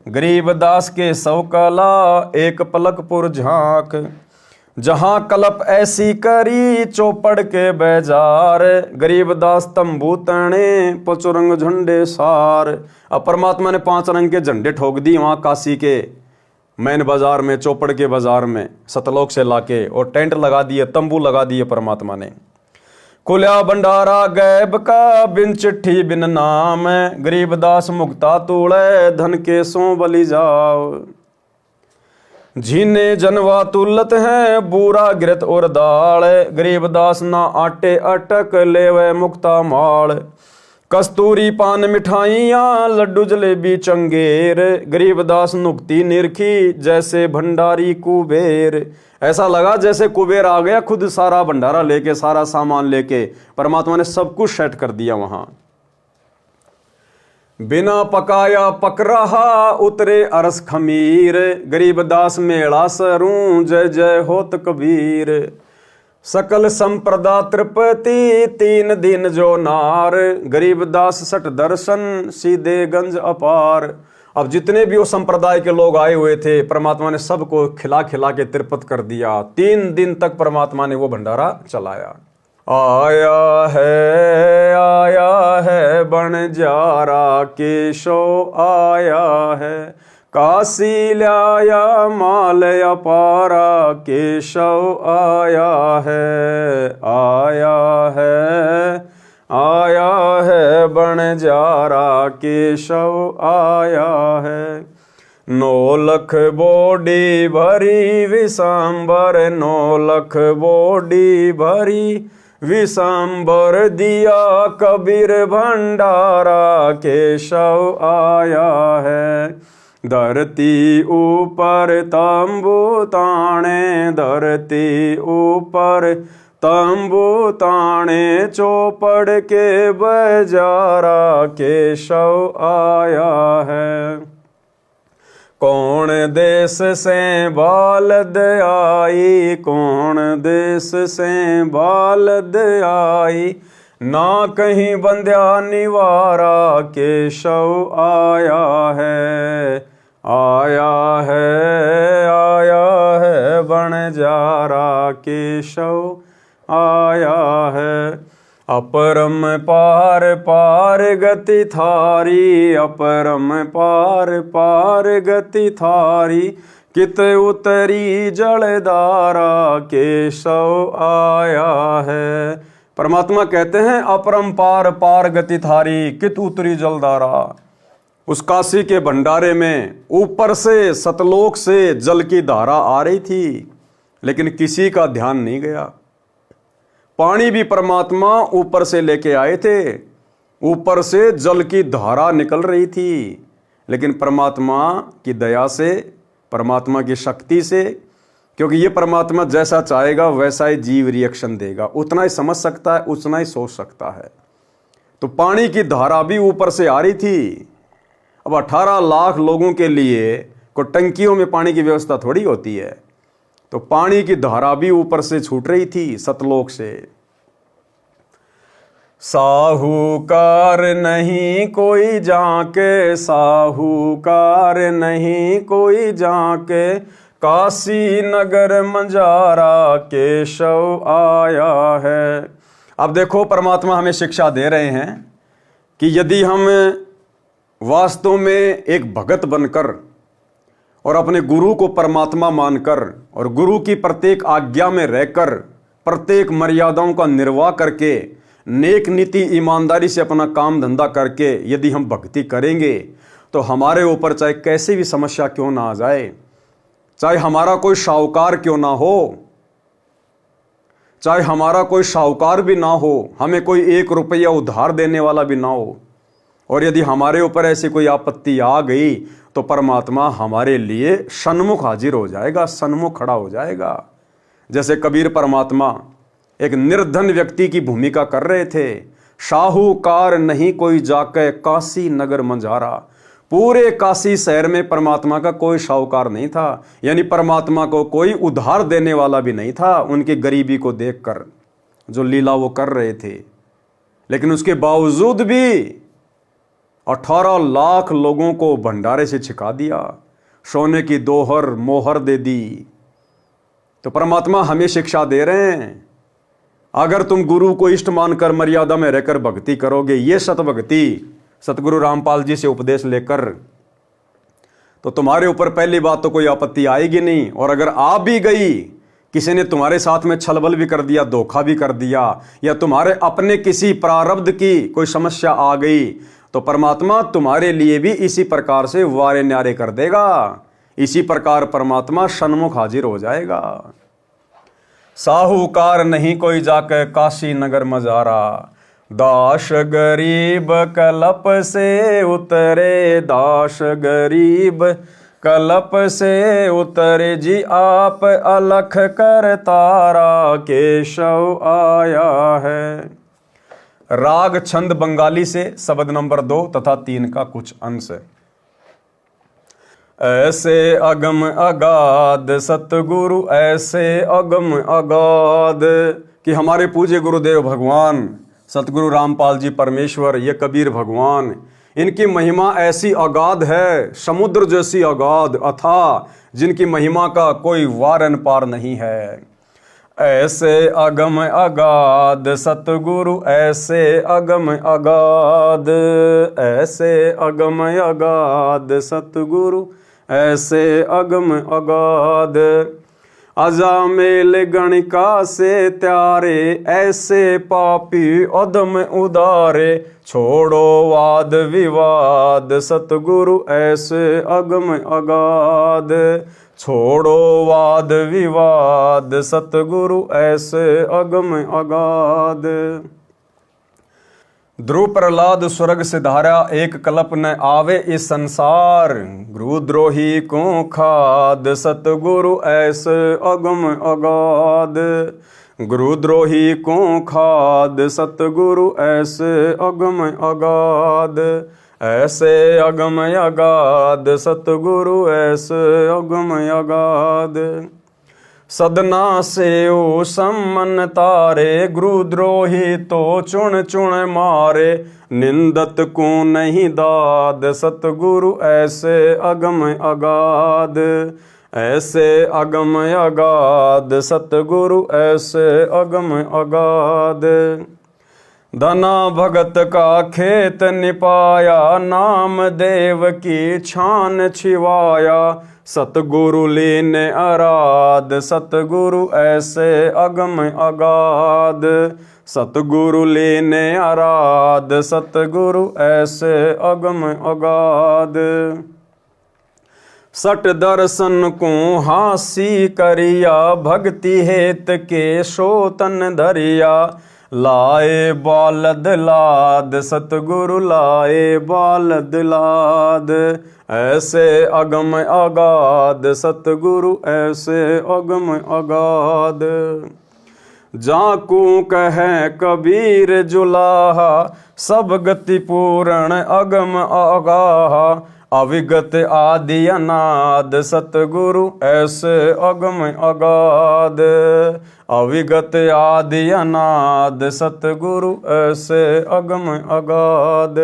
गरीब दास के 100 कला एक पलकपुर झांक। जहां कलप ऐसी करी चौपड़ के बेजार। गरीब दास तंबू तने पचुरंग झंडे सार। अब परमात्मा ने 5 रंग के झंडे ठोक दी वहां काशी के मैन बाजार में, चौपड़ के बाजार में सतलोक से लाके, और टेंट लगा दिए, तंबू लगा दिए परमात्मा ने। खुल्या भंडारा गैब का बिन चिट्ठी बिन नाम। गरीब दास मुक्ता तूड़े धन के सो बलि जाओ। झीने जनवा तुलत है बूरा गिरत और दाल। गरीब दास ना आटे अटक लेवे मुक्ता माल। कस्तूरी पान मिठाइयाँ लड्डू जलेबी चंगेर। गरीब दास नुक्ति निरखी जैसे भंडारी कुबेर। ऐसा लगा जैसे कुबेर आ गया खुद सारा भंडारा लेके, सारा सामान लेके। परमात्मा ने सब कुछ सेट कर दिया वहां। बिना पकाया पक रहा उतरे अरस खमीर। गरीब दास मेला सरूं जय जय होत कबीर। सकल संप्रदा तृपति 3 दिन जो नार। गरीब दास सट दर्शन सीधे गंज अपार। अब जितने भी वो संप्रदाय के लोग आए हुए थे, परमात्मा ने सबको खिला खिला के तृप्त कर दिया। 3 दिन तक परमात्मा ने वो भंडारा चलाया। आया है बंजारा केशव आया है। काशी लाया माल अपारा केशव आया है बंजारा केशव आया है। 9 लख बोडी भरी विशांबर। 9 लख बोडी भरी विशांबर दिया कबीर भंडारा केशव आया है। धरती ऊपर तंबू ताने। धरती ऊपर तंबू ताने चौपड़ के बजारा केशव आया है। कौन देश से बालद आई। कौन देश से बालद आई। ना कहीं बंध्या निवारा केशव आया है। बंजारा केशव आया है। अपरम पार पार गति थारी। अपरम पार पार गति थारी। कित उतरी जलधारा केशव आया है। परमात्मा कहते हैं अपरंपार पार गति थारी कित उतरी जलधारा। उस काशी के भंडारे में ऊपर से सतलोक से जल की धारा आ रही थी, लेकिन किसी का ध्यान नहीं गया। पानी भी परमात्मा ऊपर से लेके आए थे, ऊपर से जल की धारा निकल रही थी, लेकिन परमात्मा की दया से, परमात्मा की शक्ति से, क्योंकि ये परमात्मा जैसा चाहेगा वैसा ही जीव रिएक्शन देगा, उतना ही समझ सकता है, उतना ही सोच सकता है। तो पानी की धारा भी ऊपर से आ रही थी। अब 18 लाख लोगों के लिए को टंकियों में पानी की व्यवस्था थोड़ी होती है, तो पानी की धारा भी ऊपर से छूट रही थी सतलोक से। साहूकार नहीं कोई जाके, साहूकार नहीं कोई जाके, काशी नगर मंजारा केशव आया है। अब देखो परमात्मा हमें शिक्षा दे रहे हैं कि यदि हम वास्तव में एक भगत बनकर और अपने गुरु को परमात्मा मानकर और गुरु की प्रत्येक आज्ञा में रहकर प्रत्येक मर्यादाओं का निर्वाह करके नेक नीति ईमानदारी से अपना काम धंधा करके यदि हम भक्ति करेंगे, तो हमारे ऊपर चाहे कैसी भी समस्या क्यों ना आ जाए, चाहे हमारा कोई साहूकार क्यों ना हो, चाहे हमारा कोई साहूकार भी ना हो, हमें कोई 1 रुपया उधार देने वाला भी ना हो, और यदि हमारे ऊपर ऐसी कोई आपत्ति आ गई तो परमात्मा हमारे लिए सन्मुख हाजिर हो जाएगा, सन्मुख खड़ा हो जाएगा। जैसे कबीर परमात्मा एक निर्धन व्यक्ति की भूमिका कर रहे थे। साहूकार नहीं कोई जाके काशी नगर मंझारा। पूरे काशी शहर में परमात्मा का कोई साहूकार नहीं था, यानी परमात्मा को कोई उधार देने वाला भी नहीं था उनकी गरीबी को देखकर जो लीला वो कर रहे थे। लेकिन उसके बावजूद भी 18 लाख लोगों को भंडारे से छिका दिया, सोने की दोहर मोहर दे दी। तो परमात्मा हमें शिक्षा दे रहे हैं, अगर तुम गुरु को इष्ट मानकर मर्यादा में रहकर भक्ति करोगे, ये सतभक्ति सतगुरु रामपाल जी से उपदेश लेकर, तो तुम्हारे ऊपर पहली बात तो कोई आपत्ति आएगी नहीं। और अगर आ भी गई, किसी ने तुम्हारे साथ में छलबल भी कर दिया, धोखा भी कर दिया, या तुम्हारे अपने किसी प्रारब्ध की कोई समस्या आ गई, तो परमात्मा तुम्हारे लिए भी इसी प्रकार से वारे न्यारे कर देगा। इसी प्रकार परमात्मा सन्मुख हाजिर हो जाएगा। साहूकार नहीं कोई जाके काशी नगर मजारा। दास गरीब कलप से उतरे, दास गरीब कलप से उतरे जी आप अलख कर तारा, केशव आया है। राग छंद बंगाली से शब्द नंबर 2 तथा 3 का कुछ अंश। ऐसे अगम अगाध सतगुरु, ऐसे अगम अगाध, कि हमारे पूज्य गुरुदेव भगवान सतगुरु रामपाल जी परमेश्वर, ये कबीर भगवान, इनकी महिमा ऐसी अगाध है, समुद्र जैसी अगाध अथाह, जिनकी महिमा का कोई वारन पार नहीं है। ऐसे अगम अगाध सतगुरु, ऐसे अगम अगाध, ऐसे अगम अगाध सतगुरु, ऐसे अगम अगाध। अजामेल गणिका से त्यारे, ऐसे पापी अदम उदारे, छोड़ो वाद विवाद सतगुरु, ऐसे अगम अगाध, छोड़ो वाद विवाद सतगुरु, ऐसे अगम अगाध। ध्रुव प्रहलाद स्वर्ग से धारा, एक कल्प न आवे इस संसार, गुरुद्रोही को खाद सतगुरु, ऐसे अगम अगाध, गुरुद्रोही को खाद सतगुरु, ऐसे अगम अगाध, ऐसे अगम अगाध सतगुरु, ऐसे अगम अगाध। सदना से ओ सम्मन तारे, गुरुद्रोही तो चुन चुन मारे, निंदत को नहीं दाद सतगुरु, ऐसे अगम अगाध, ऐसे अगम अगाध सतगुरु, ऐसे अगम अगाध। धना भगत का खेत निपाया, नाम देव की छान छिवाया, सतगुरु लीने आराध सतगुरु, ऐसे अगम अगाध, सतगुरु लीने आराध सतगुरु, ऐसे अगम अगाध। सट दर्शन को हासी करिया, भक्ति हेत के सोतन धरिया, लाए बालद लाद सतगुरु, लाए बालद लाद, ऐसे अगम अगाध सतगुरु, ऐसे अगम अगाध। जाकू कहे कबीर जुलाहा, सब गति पूर्ण अगम अगाहा, अविगत आदि अनाद सतगुरु, ऐसे अगम अगाध, अविगत आदि अनाद सतगुरु, ऐसे अगम अगाध।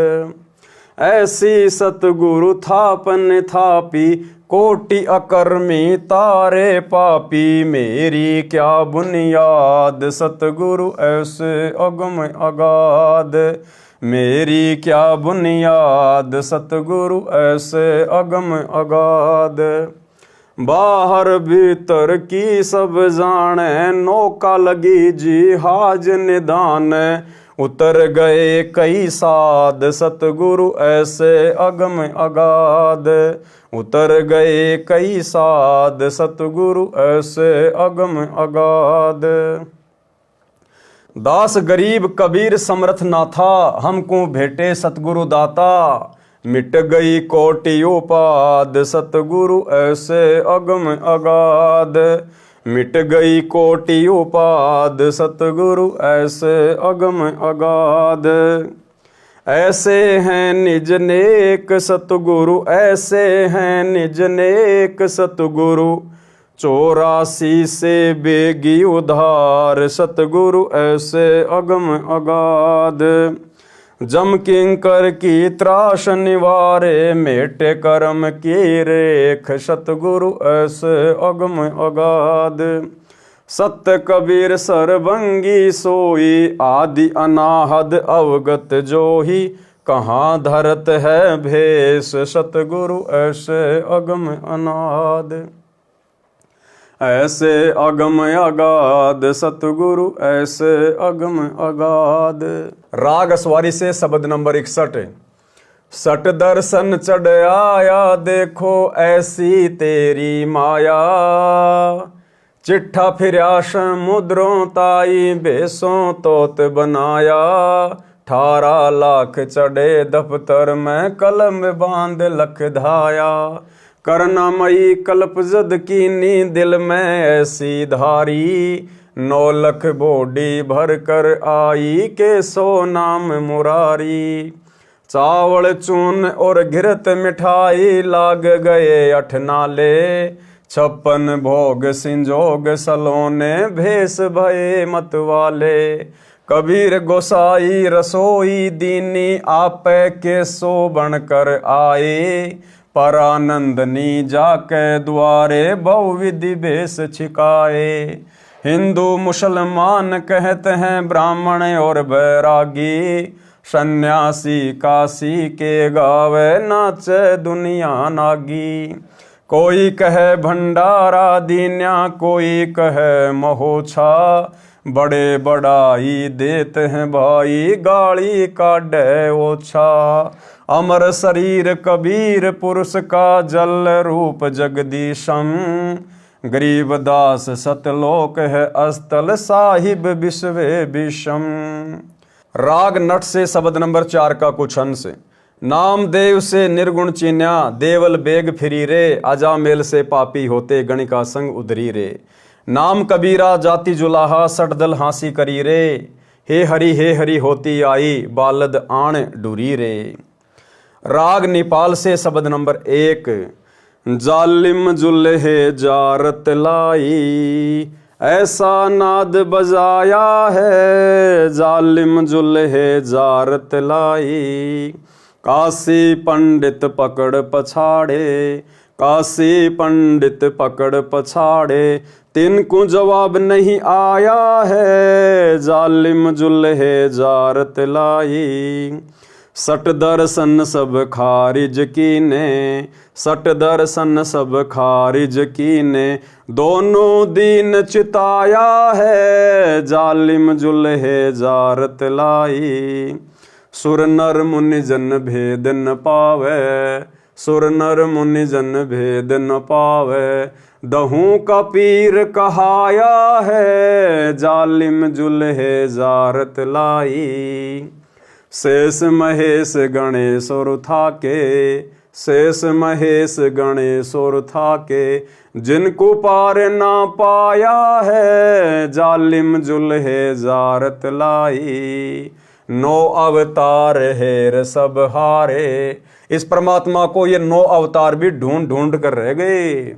ऐसी सतगुरु थापन थापी, कोटि अकर्मी तारे पापी, मेरी क्या बुनियाद सतगुरु, ऐसे अगम अगाध, मेरी क्या बुनियाद सतगुरु, ऐसे अगम अगाध। बाहर भीतर की सब जाने, नौका लगी जी हाज निदान, उतर गए कई साध सतगुरु, ऐसे अगम अगाध, उतर गए कई साध सतगुरु, ऐसे अगम अगाध। दास गरीब कबीर समर्थ ना था, हमको भेटे सतगुरु दाता। मिट गई कोटि उपाद, सतगुरु ऐसे अगम अगाध। मिट गई कोटि उपाद, सतगुरु ऐसे अगम अगाध। ऐसे हैं निज नेक सतगुरु, ऐसे हैं निज नेक सतगुरु। 84 से बेगी उधार, सतगुरु ऐसे अगम अगाध। जम किंकर की त्रास निवारे, मेटे कर्म की रेख, सतगुरु ऐसे अगम अगाध। सत्य कबीर सरभंगी सोई, आदि अनाहद अवगत जोही। कहाँ धरत है भेष, सतगुरु ऐसे अगम अनाद। ऐसे अगम अगाध, सतगुरु ऐसे अगम अगाध। राग अस्वारी से शब्द नंबर 61। सट दर्शन चढ़ आया, देखो ऐसी तेरी माया। चिट्ठा फिरा समुद्रों ताई, बेसों तोत बनाया। 18 लाख चढ़े दफ्तर में, कलम बांध लख धाया। करुणामयी कल्प जद कीनी, दिल में ऐसी धारी। 9 लख बोडी भर कर आई, के सो नाम मुरारी। चावल चून और घिरत मिठाई, लाग गए 8 नाले। 56 भोग सिंजोग सलोने, भेष भये मतवाले। कबीर गोसाई रसोई दीनी, आपे के सो बनकर आए। परानंदनी जाके द्वारे, बहुविधि भेष छिकाए। हिंदू मुसलमान कहते हैं ब्राह्मण और बैरागी। सन्यासी काशी के गावे, नाचे दुनिया नागी। कोई कहे भंडारा दीन्या, कोई कहे महोछा। बड़े बड़ाई देते हैं भाई, गाली काढ़े ओछा। अमर शरीर कबीर पुरुष का, जल रूप जगदीशम। गरीबदास सतलोक है अस्तल, साहिब विश्वे विषम। राग नट से शब्द नंबर 4 का कुछ अंश। नामदेव से निर्गुण चीन्या, देवल बेग फिरी रे। अजामेल से पापी होते, गणिका संग उधरी रे। नाम कबीरा जाति जुलाहा, सटदल हांसी करी रे। हे हरि होती आई, बालद आण डूरी रे। राग नेपाल से शब्द नंबर 1। जालिम जुल्हे जारत लाई, ऐसा नाद बजाया है। जालिम जुल्हे जारत लाई, काशी पंडित पकड़ पछाड़े। काशी पंडित पकड़ पछाड़े, तिनको जवाब नहीं आया है। जालिम जुल्हे जारत लाई, सट दर्शन सब खारिज कीने। सट दर्शन सब खारिज कीने, दोनों दीन चिताया है। जालिम जुल्हे जारत लाई, सुर नर मुनि जन भेद न पावे। सुर नर मुनि जन भेद न पावे, दहू का पीर कहाया है। जालिम जुल्हे जारत लाई, शेष महेश गणेश और थाके। शेष महेश गणेश और थाके, जिनको पार ना पाया है। जालिम जुल्हे जारत लाई, 9 अवतार हेर सब हारे। इस परमात्मा को ये 9 अवतार भी ढूंढ ढूंढ कर रह गए।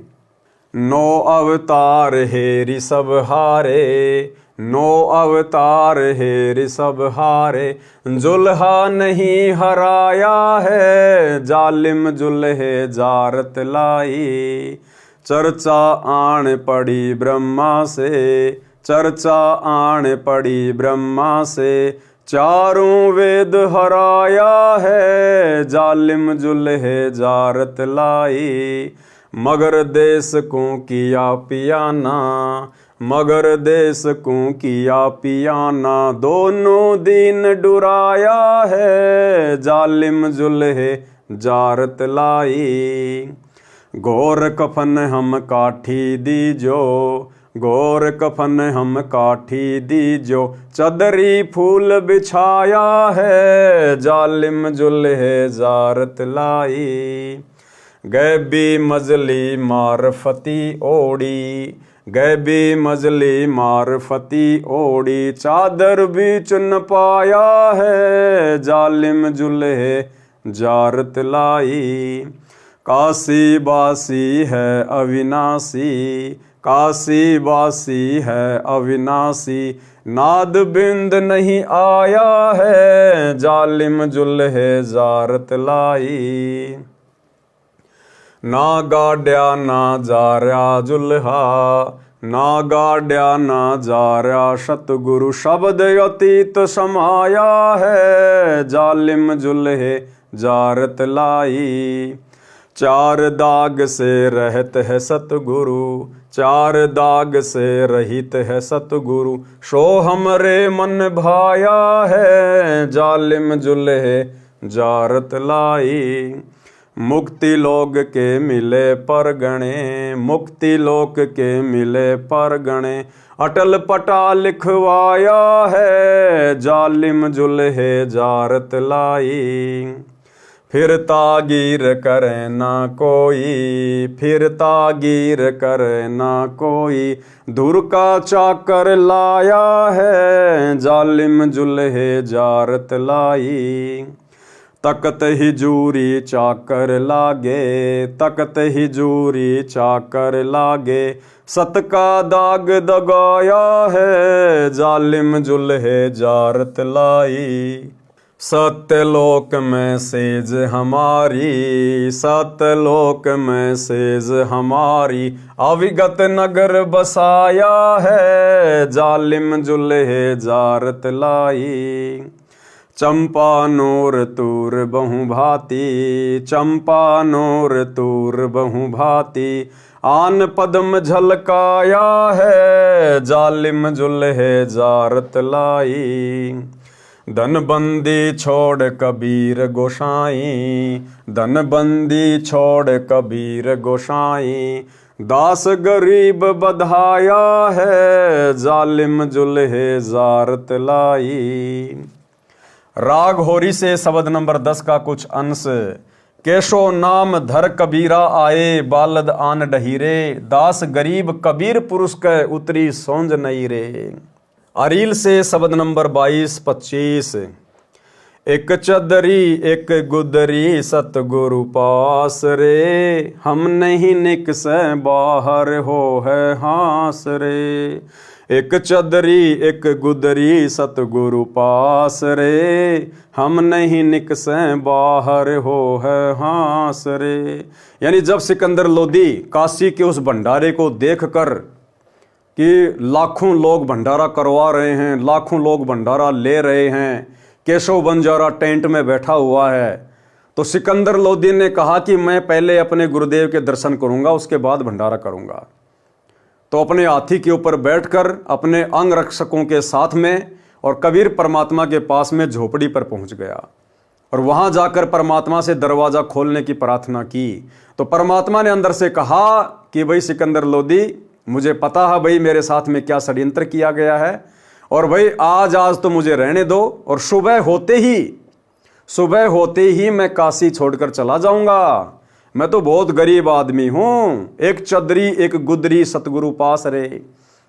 9 अवतार हेरी सब हारे। 9 अवतार हेरी सब हारे, जुल्हा नहीं हराया है। जालिम जुल्हे जारत लाई, चर्चा आण पड़ी ब्रह्मा से। चर्चा आण पड़ी ब्रह्मा से, चारों वेद हराया है। जालिम जुल्हे जारत लाई, मगर देश को किया पियाना। मगर देश को किया पियाना, दोनों दिन डुराया है। जालिम जुल्हे जारत लाई, घोर कफन हम काठी दीजो। गोर कफन हम काठी दीजो, चदरी फूल बिछाया है, जालिम जुल्हे जारत लाई। गैबी मजली मारफती ओढ़ी, गैबी मजली मारफती ओढ़ी, चादर भी चुन पाया है, जालिम जुल्हे जारत लाई। काशी बासी है अविनाशी, काशी बासी है अविनाशी, नाद बिंद नहीं आया है, जालिम जुल्हे जारत लाई। ना गाड्या ना जार्या जुल्हा, ना गाड्या ना जार्या सतगुरु, शब्द अतीत समाया है, जालिम जुल्हे जारत लाई। चार दाग से रहत है सतगुरु, चार दाग से रहित है सतगुरु, सो हमरे मन भाया है, जालिम जुल्हे जारत लाई। मुक्ति लोग के मिले परगणे, मुक्ति लोक के मिले परगणे, अटल पटा लिखवाया है, जालिम जुल्हे जारत लाई। फिर तागीर करे ना कोई, फिर तागीर करे ना कोई, दूर का चाकर लाया है, जालिम जुल्हे जारत लाई। तकत ही जूरी चाकर लागे, तकत ही जूरी चाकर लागे, सत का दाग दगाया है, जालिम जुल्हे जारत लाई। सत्यलोक में सेज हमारी, सत्यलोक में सेज हमारी, अविगत नगर बसाया है, जालिम जुल्हे जारत लाई। चंपा नूर तूर बहु भांति, चंपा नूर तूर बहु भांति, आन पद्म झलकाया है, जालिम जुल्हे जारत लाई। धनबंदी छोड़ कबीर गोसाई, धनबंदी छोड़ कबीर गोसाई, दास गरीब बधाया है, जालिम जुल्हे जारत लाई। राग होरी से शब्द नंबर 10 का कुछ अंश। केशो नाम धर कबीरा आए, बालद आन डहीरे, दास गरीब कबीर पुरुष के उतरी सौंज नहीं रे। अरील से शब्द नंबर 22-25। एक चदरी एक गुदरी सतगुरु पास रे, हम नहीं निकसे बाहर हो है हास रे। एक चदरी एक गुदरी सतगुरु पास रे, हम नहीं निकसे बाहर हो है हास रे। यानी जब सिकंदर लोदी काशी के उस भंडारे को देखकर कि लाखों लोग भंडारा करवा रहे हैं, लाखों लोग भंडारा ले रहे हैं, केशव बंजारा टेंट में बैठा हुआ है, तो सिकंदर लोदी ने कहा कि मैं पहले अपने गुरुदेव के दर्शन करूंगा, उसके बाद भंडारा करूंगा। तो अपने हाथी के ऊपर बैठकर अपने अंग रक्षकों के साथ में और कबीर परमात्मा के पास में झोपड़ी पर पहुंच गया और वहां जाकर परमात्मा से दरवाजा खोलने की प्रार्थना की। तो परमात्मा ने अंदर से कहा कि भाई सिकंदर लोदी, मुझे पता है भाई मेरे साथ में क्या षड्यंत्र किया गया है, और भाई आज तो मुझे रहने दो, और सुबह होते ही मैं काशी छोड़कर चला जाऊंगा। मैं तो बहुत गरीब आदमी हूं, एक चदरी एक गुदरी सतगुरु पास रे,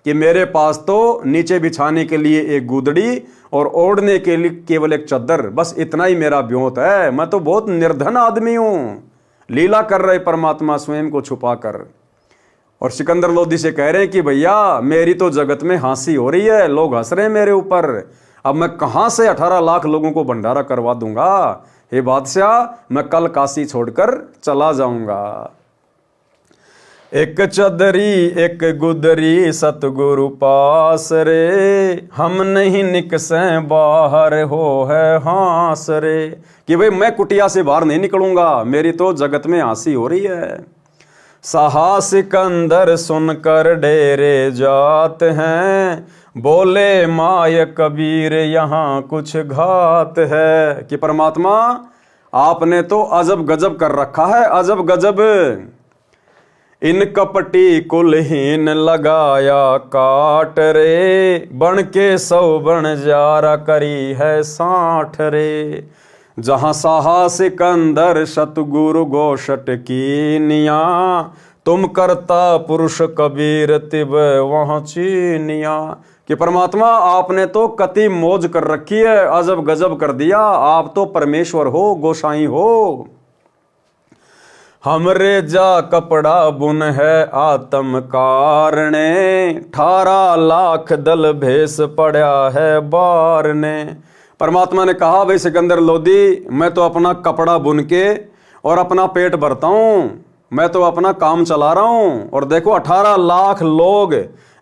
कि मेरे पास तो नीचे बिछाने के लिए एक गुदड़ी और ओढ़ने के लिए केवल एक चद्दर, बस इतना ही मेरा ब्योत है। मैं तो बहुत निर्धन आदमी हूं। लीला कर रहे परमात्मा स्वयं को छुपा कर। और सिकंदर लोदी से कह रहे हैं कि भैया मेरी तो जगत में हंसी हो रही है, लोग हंस रहे हैं मेरे ऊपर, अब मैं कहां से 18 लाख लोगों को भंडारा करवा दूंगा। हे बादशाह, मैं कल काशी छोड़कर चला जाऊंगा। एक चदरी एक गुदरी सतगुरु पास रे, हम नहीं निकसे बाहर हो है हास रे। कि भाई मैं कुटिया से बाहर नहीं निकलूंगा, मेरी तो जगत में हंसी हो रही है। सहा सिकंदर सुनकर डेरे जात हैं, बोले माय कबीर यहाँ कुछ घात है। कि परमात्मा आपने तो अजब गजब कर रखा है, अजब गजब। इन कपटी कुलहीन लगाया काट रे, बन के 100 बन जारा करी है 60 रे। जहाँ साहा सिकंदर सतगुरु गोशट की निया, तुम करता पुरुष कबीर तिब वहाँ चीनिया। कि परमात्मा आपने तो कति मौज कर रखी है, अजब गजब कर दिया, आप तो परमेश्वर हो, गोसाई हो। हमरे जा कपड़ा बुन है आत्म कारणे, 18 लाख दल भेस पड़ा है बार ने। परमात्मा ने कहा, भाई सिकंदर लोदी, मैं तो अपना कपड़ा बुन के और अपना पेट भरता हूं, मैं तो अपना काम चला रहा हूं। और देखो 18 लाख लोग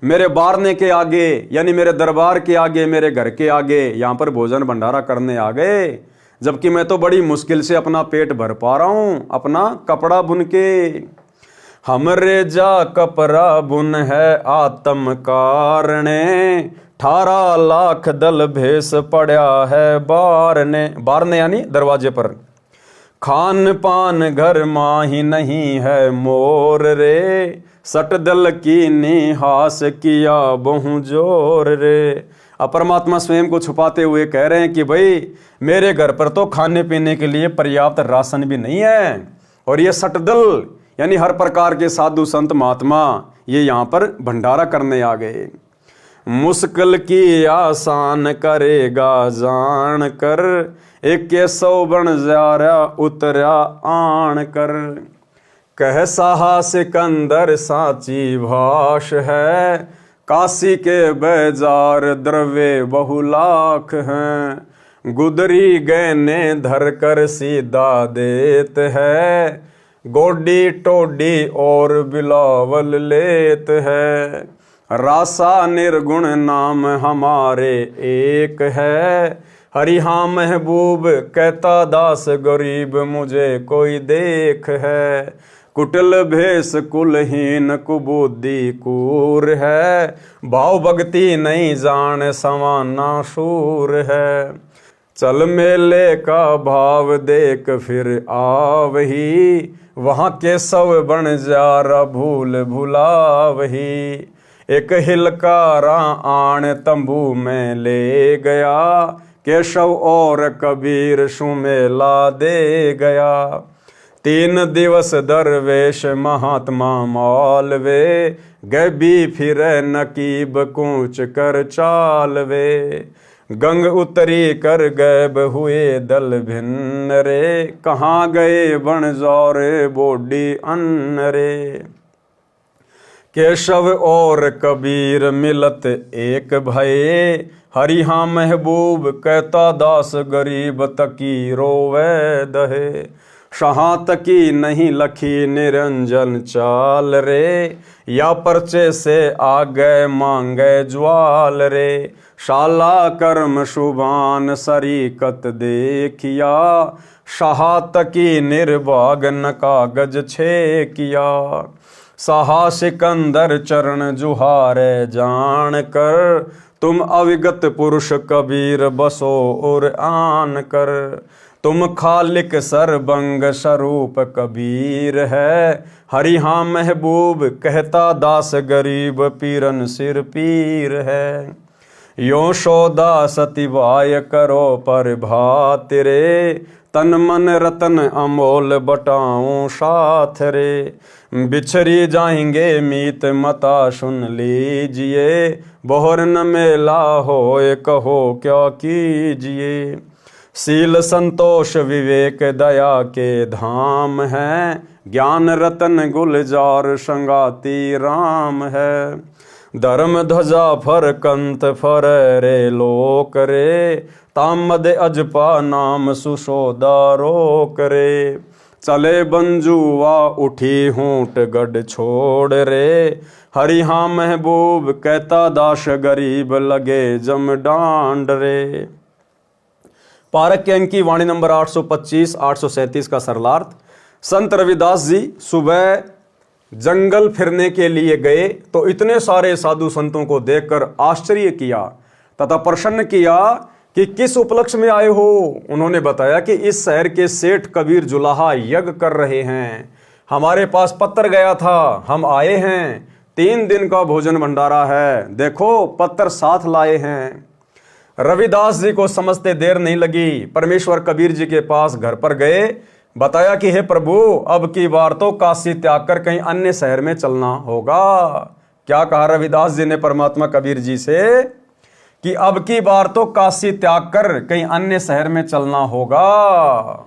मेरे बारने के आगे, यानी मेरे दरबार के आगे, मेरे घर के आगे यहां पर भोजन भंडारा करने आ गए, जबकि मैं तो बड़ी मुश्किल से अपना पेट भर पा रहा हूं अपना कपड़ा बुन के। हमरे जा कपड़ा बुन है आत्म कारणे, 18 लाख दल भेस पड़ा है बारने। बारने यानी दरवाजे पर। खान पान घर माही नहीं है मोर रे, सट दल की निहास किया बहु जोर रे। अब परमात्मा स्वयं को छुपाते हुए कह रहे हैं कि भाई मेरे घर पर तो खाने पीने के लिए पर्याप्त राशन भी नहीं है, और ये सटदल यानी हर प्रकार के साधु संत महात्मा ये यहाँ पर भंडारा करने आ गए। मुश्किल की आसान करेगा जान कर, 100 बन जारा उतरा आन कर। कह साहा सिकंदर साची भाष है, काशी के बाजार द्रव्य बहुलाख हैं। गुदरी गहने धर कर सीधा देत है, गोडी टोडी और बिलावल लेत है। रासा निर्गुण नाम हमारे एक है, हरिहा महबूब कहता दास गरीब मुझे कोई देख है। कुटिल भेष कुलहीन कुबुद्धि कूर है, भाव भक्ति नहीं जान समाना शूर है। चल मेले का भाव देख फिर आवही, वहाँ के 100 बन जारा भूल भुलावही। एक हिलकारा आण तंबू में ले गया, केशव और कबीर सुमेला दे गया। 3 दिवस दरवेश महात्मा मालवे, गबी फिर नकीब कूच कर चालवे। गंग उतरी कर गैब हुए दल भिन्न रे, कहाँ गए बन जौरे बोडी अन्न रे। केशव और कबीर मिलत एक भये, हरिहा महबूब कहता दास गरीब तकी रोवे दहे। शाह तकी नहीं लखी निरंजन चाल रे, या पर्चे से आ गए मांगे ज्वाल रे। शाला कर्म शुभान सरीकत देखिया, शाह तकी निर्भाग न कागज छे किया। साहा सिकंदर चरण जुहारे जान कर, तुम अविगत पुरुष कबीर बसो और आन कर। तुम खालिक सरबंग स्वरूप कबीर है, हरिहा महबूब कहता दास गरीब पीरन सिर पीर है। यो सौदा सतिवाय करो पर भात रे, तन मन रतन अमोल बटाऊं साथ रे। बिछरी जाएंगे मीत मता सुन लीजिए, बोहर न मेला होए कहो क्या कीजिए। शील संतोष विवेक दया के धाम है, ज्ञान रतन गुलजार संगाती राम है। धर्म ध्वजा फर कंत फर रे लोक रे, तामद अजपा नाम सुशोदा रोक रे। चले बंजुआ उठी हूट गढ़ छोड़ रे, हरिहा महबूब कहता दास गरीब लगे जम डांड रे। पारक के अंक की वाणी नंबर 825 837 का सरलार्थ। संत रविदास जी सुबह जंगल फिरने के लिए गए तो इतने सारे साधु संतों को देखकर आश्चर्य किया तथा प्रसन्न किया कि किस उपलक्ष्य में आए हो। उन्होंने बताया कि इस शहर के सेठ कबीर जुलाहा यज्ञ कर रहे हैं, हमारे पास पत्र गया था, हम आए हैं, 3 दिन का भोजन भंडारा है, देखो पत्र साथ लाए हैं। रविदास जी को समझते देर नहीं लगी, परमेश्वर कबीर जी के पास घर पर गए, बताया कि हे प्रभु, अब की बार तो काशी त्याग कर कहीं अन्य शहर में चलना होगा। क्या कहा रविदास जी ने परमात्मा कबीर जी से कि अब की बार तो काशी त्याग कर कहीं अन्य शहर में चलना होगा।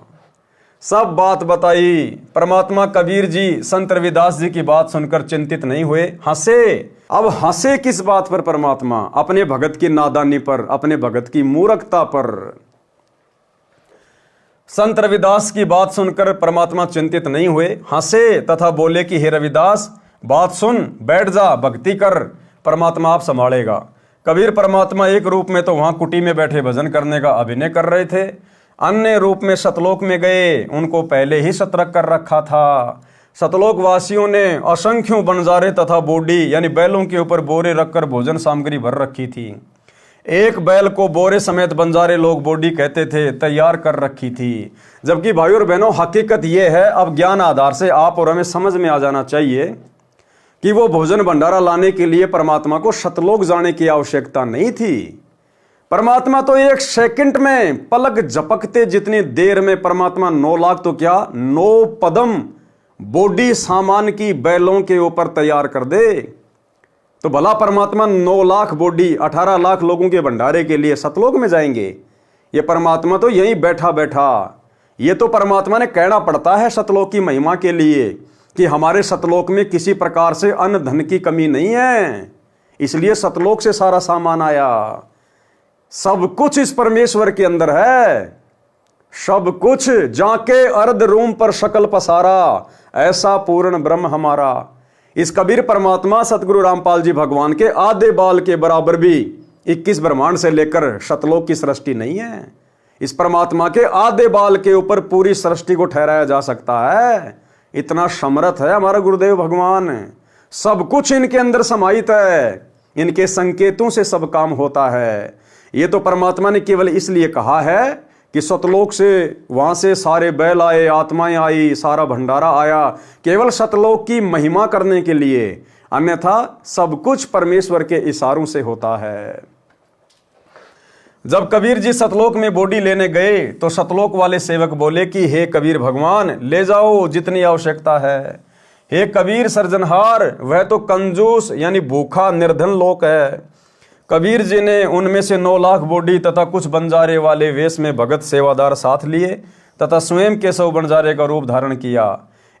सब बात बताई। परमात्मा कबीर जी संत रविदास जी की बात सुनकर चिंतित नहीं हुए, हंसे। अब हंसे किस बात पर परमात्मा? अपने भगत की नादानी पर, अपने भगत की मूर्खता पर। संत रविदास की बात सुनकर परमात्मा चिंतित नहीं हुए, हंसे तथा बोले कि हे रविदास, बात सुन, बैठ जा, भक्ति कर, परमात्मा आप संभालेगा। कबीर परमात्मा एक रूप में तो वहां कुटी में बैठे भजन करने का अभिनय कर रहे थे, अन्य रूप में सतलोक में गए, उनको पहले ही सतर्क कर रखा था। सतलोक वासियों ने असंख्यों बंजारे तथा बोडी यानी बैलों के ऊपर बोरे रखकर भोजन सामग्री भर रखी थी। एक बैल को बोरे समेत बंजारे लोग बोडी कहते थे, तैयार कर रखी थी। जबकि भाइयों और बहनों, हकीकत यह है, अब ज्ञान आधार से आप और हमें समझ में आ जाना चाहिए कि वो भोजन भंडारा लाने के लिए परमात्मा को सतलोक जाने की आवश्यकता नहीं थी। परमात्मा तो 1 सेकंड में पलक झपकते जितनी देर में परमात्मा 9 लाख तो क्या 9 पदम बोडी सामान की बैलों के ऊपर तैयार कर दे, तो भला परमात्मा 9 लाख बोडी 18 लाख लोगों के भंडारे के लिए सतलोक में जाएंगे? ये परमात्मा तो यहीं बैठा बैठा, ये तो परमात्मा ने कहना पड़ता है सतलोक की महिमा के लिए कि हमारे सतलोक में किसी प्रकार से अन्न धन की कमी नहीं है, इसलिए सतलोक से सारा सामान आया। सब कुछ इस परमेश्वर के अंदर है, सब कुछ। जाके अर्ध रूम पर शकल पसारा, ऐसा पूर्ण ब्रह्म हमारा। इस कबीर परमात्मा सतगुरु रामपाल जी भगवान के आधे बाल के बराबर भी 21 ब्रह्मांड से लेकर सतलोक की सृष्टि नहीं है। इस परमात्मा के आधे बाल के ऊपर पूरी सृष्टि को ठहराया जा सकता है। इतना समर्थ है हमारा गुरुदेव भगवान। सब कुछ इनके अंदर समाहित है, इनके संकेतों से सब काम होता है। ये तो परमात्मा ने केवल इसलिए कहा है कि सतलोक से वहां से सारे बैल आए, आत्माएं आई, सारा भंडारा आया, केवल सतलोक की महिमा करने के लिए, अन्यथा सब कुछ परमेश्वर के इशारों से होता है। जब कबीर जी सतलोक में बोडी लेने गए तो सतलोक वाले सेवक बोले कि हे कबीर भगवान, ले जाओ जितनी आवश्यकता है। हे कबीर सर्जनहार, वह तो कंजूस यानी भूखा निर्धन लोक है। कबीर जी ने उनमें से 9 लाख बोडी तथा कुछ बंजारे वाले वेश में भगत सेवादार साथ लिए तथा स्वयं केशव बंजारे का रूप धारण किया।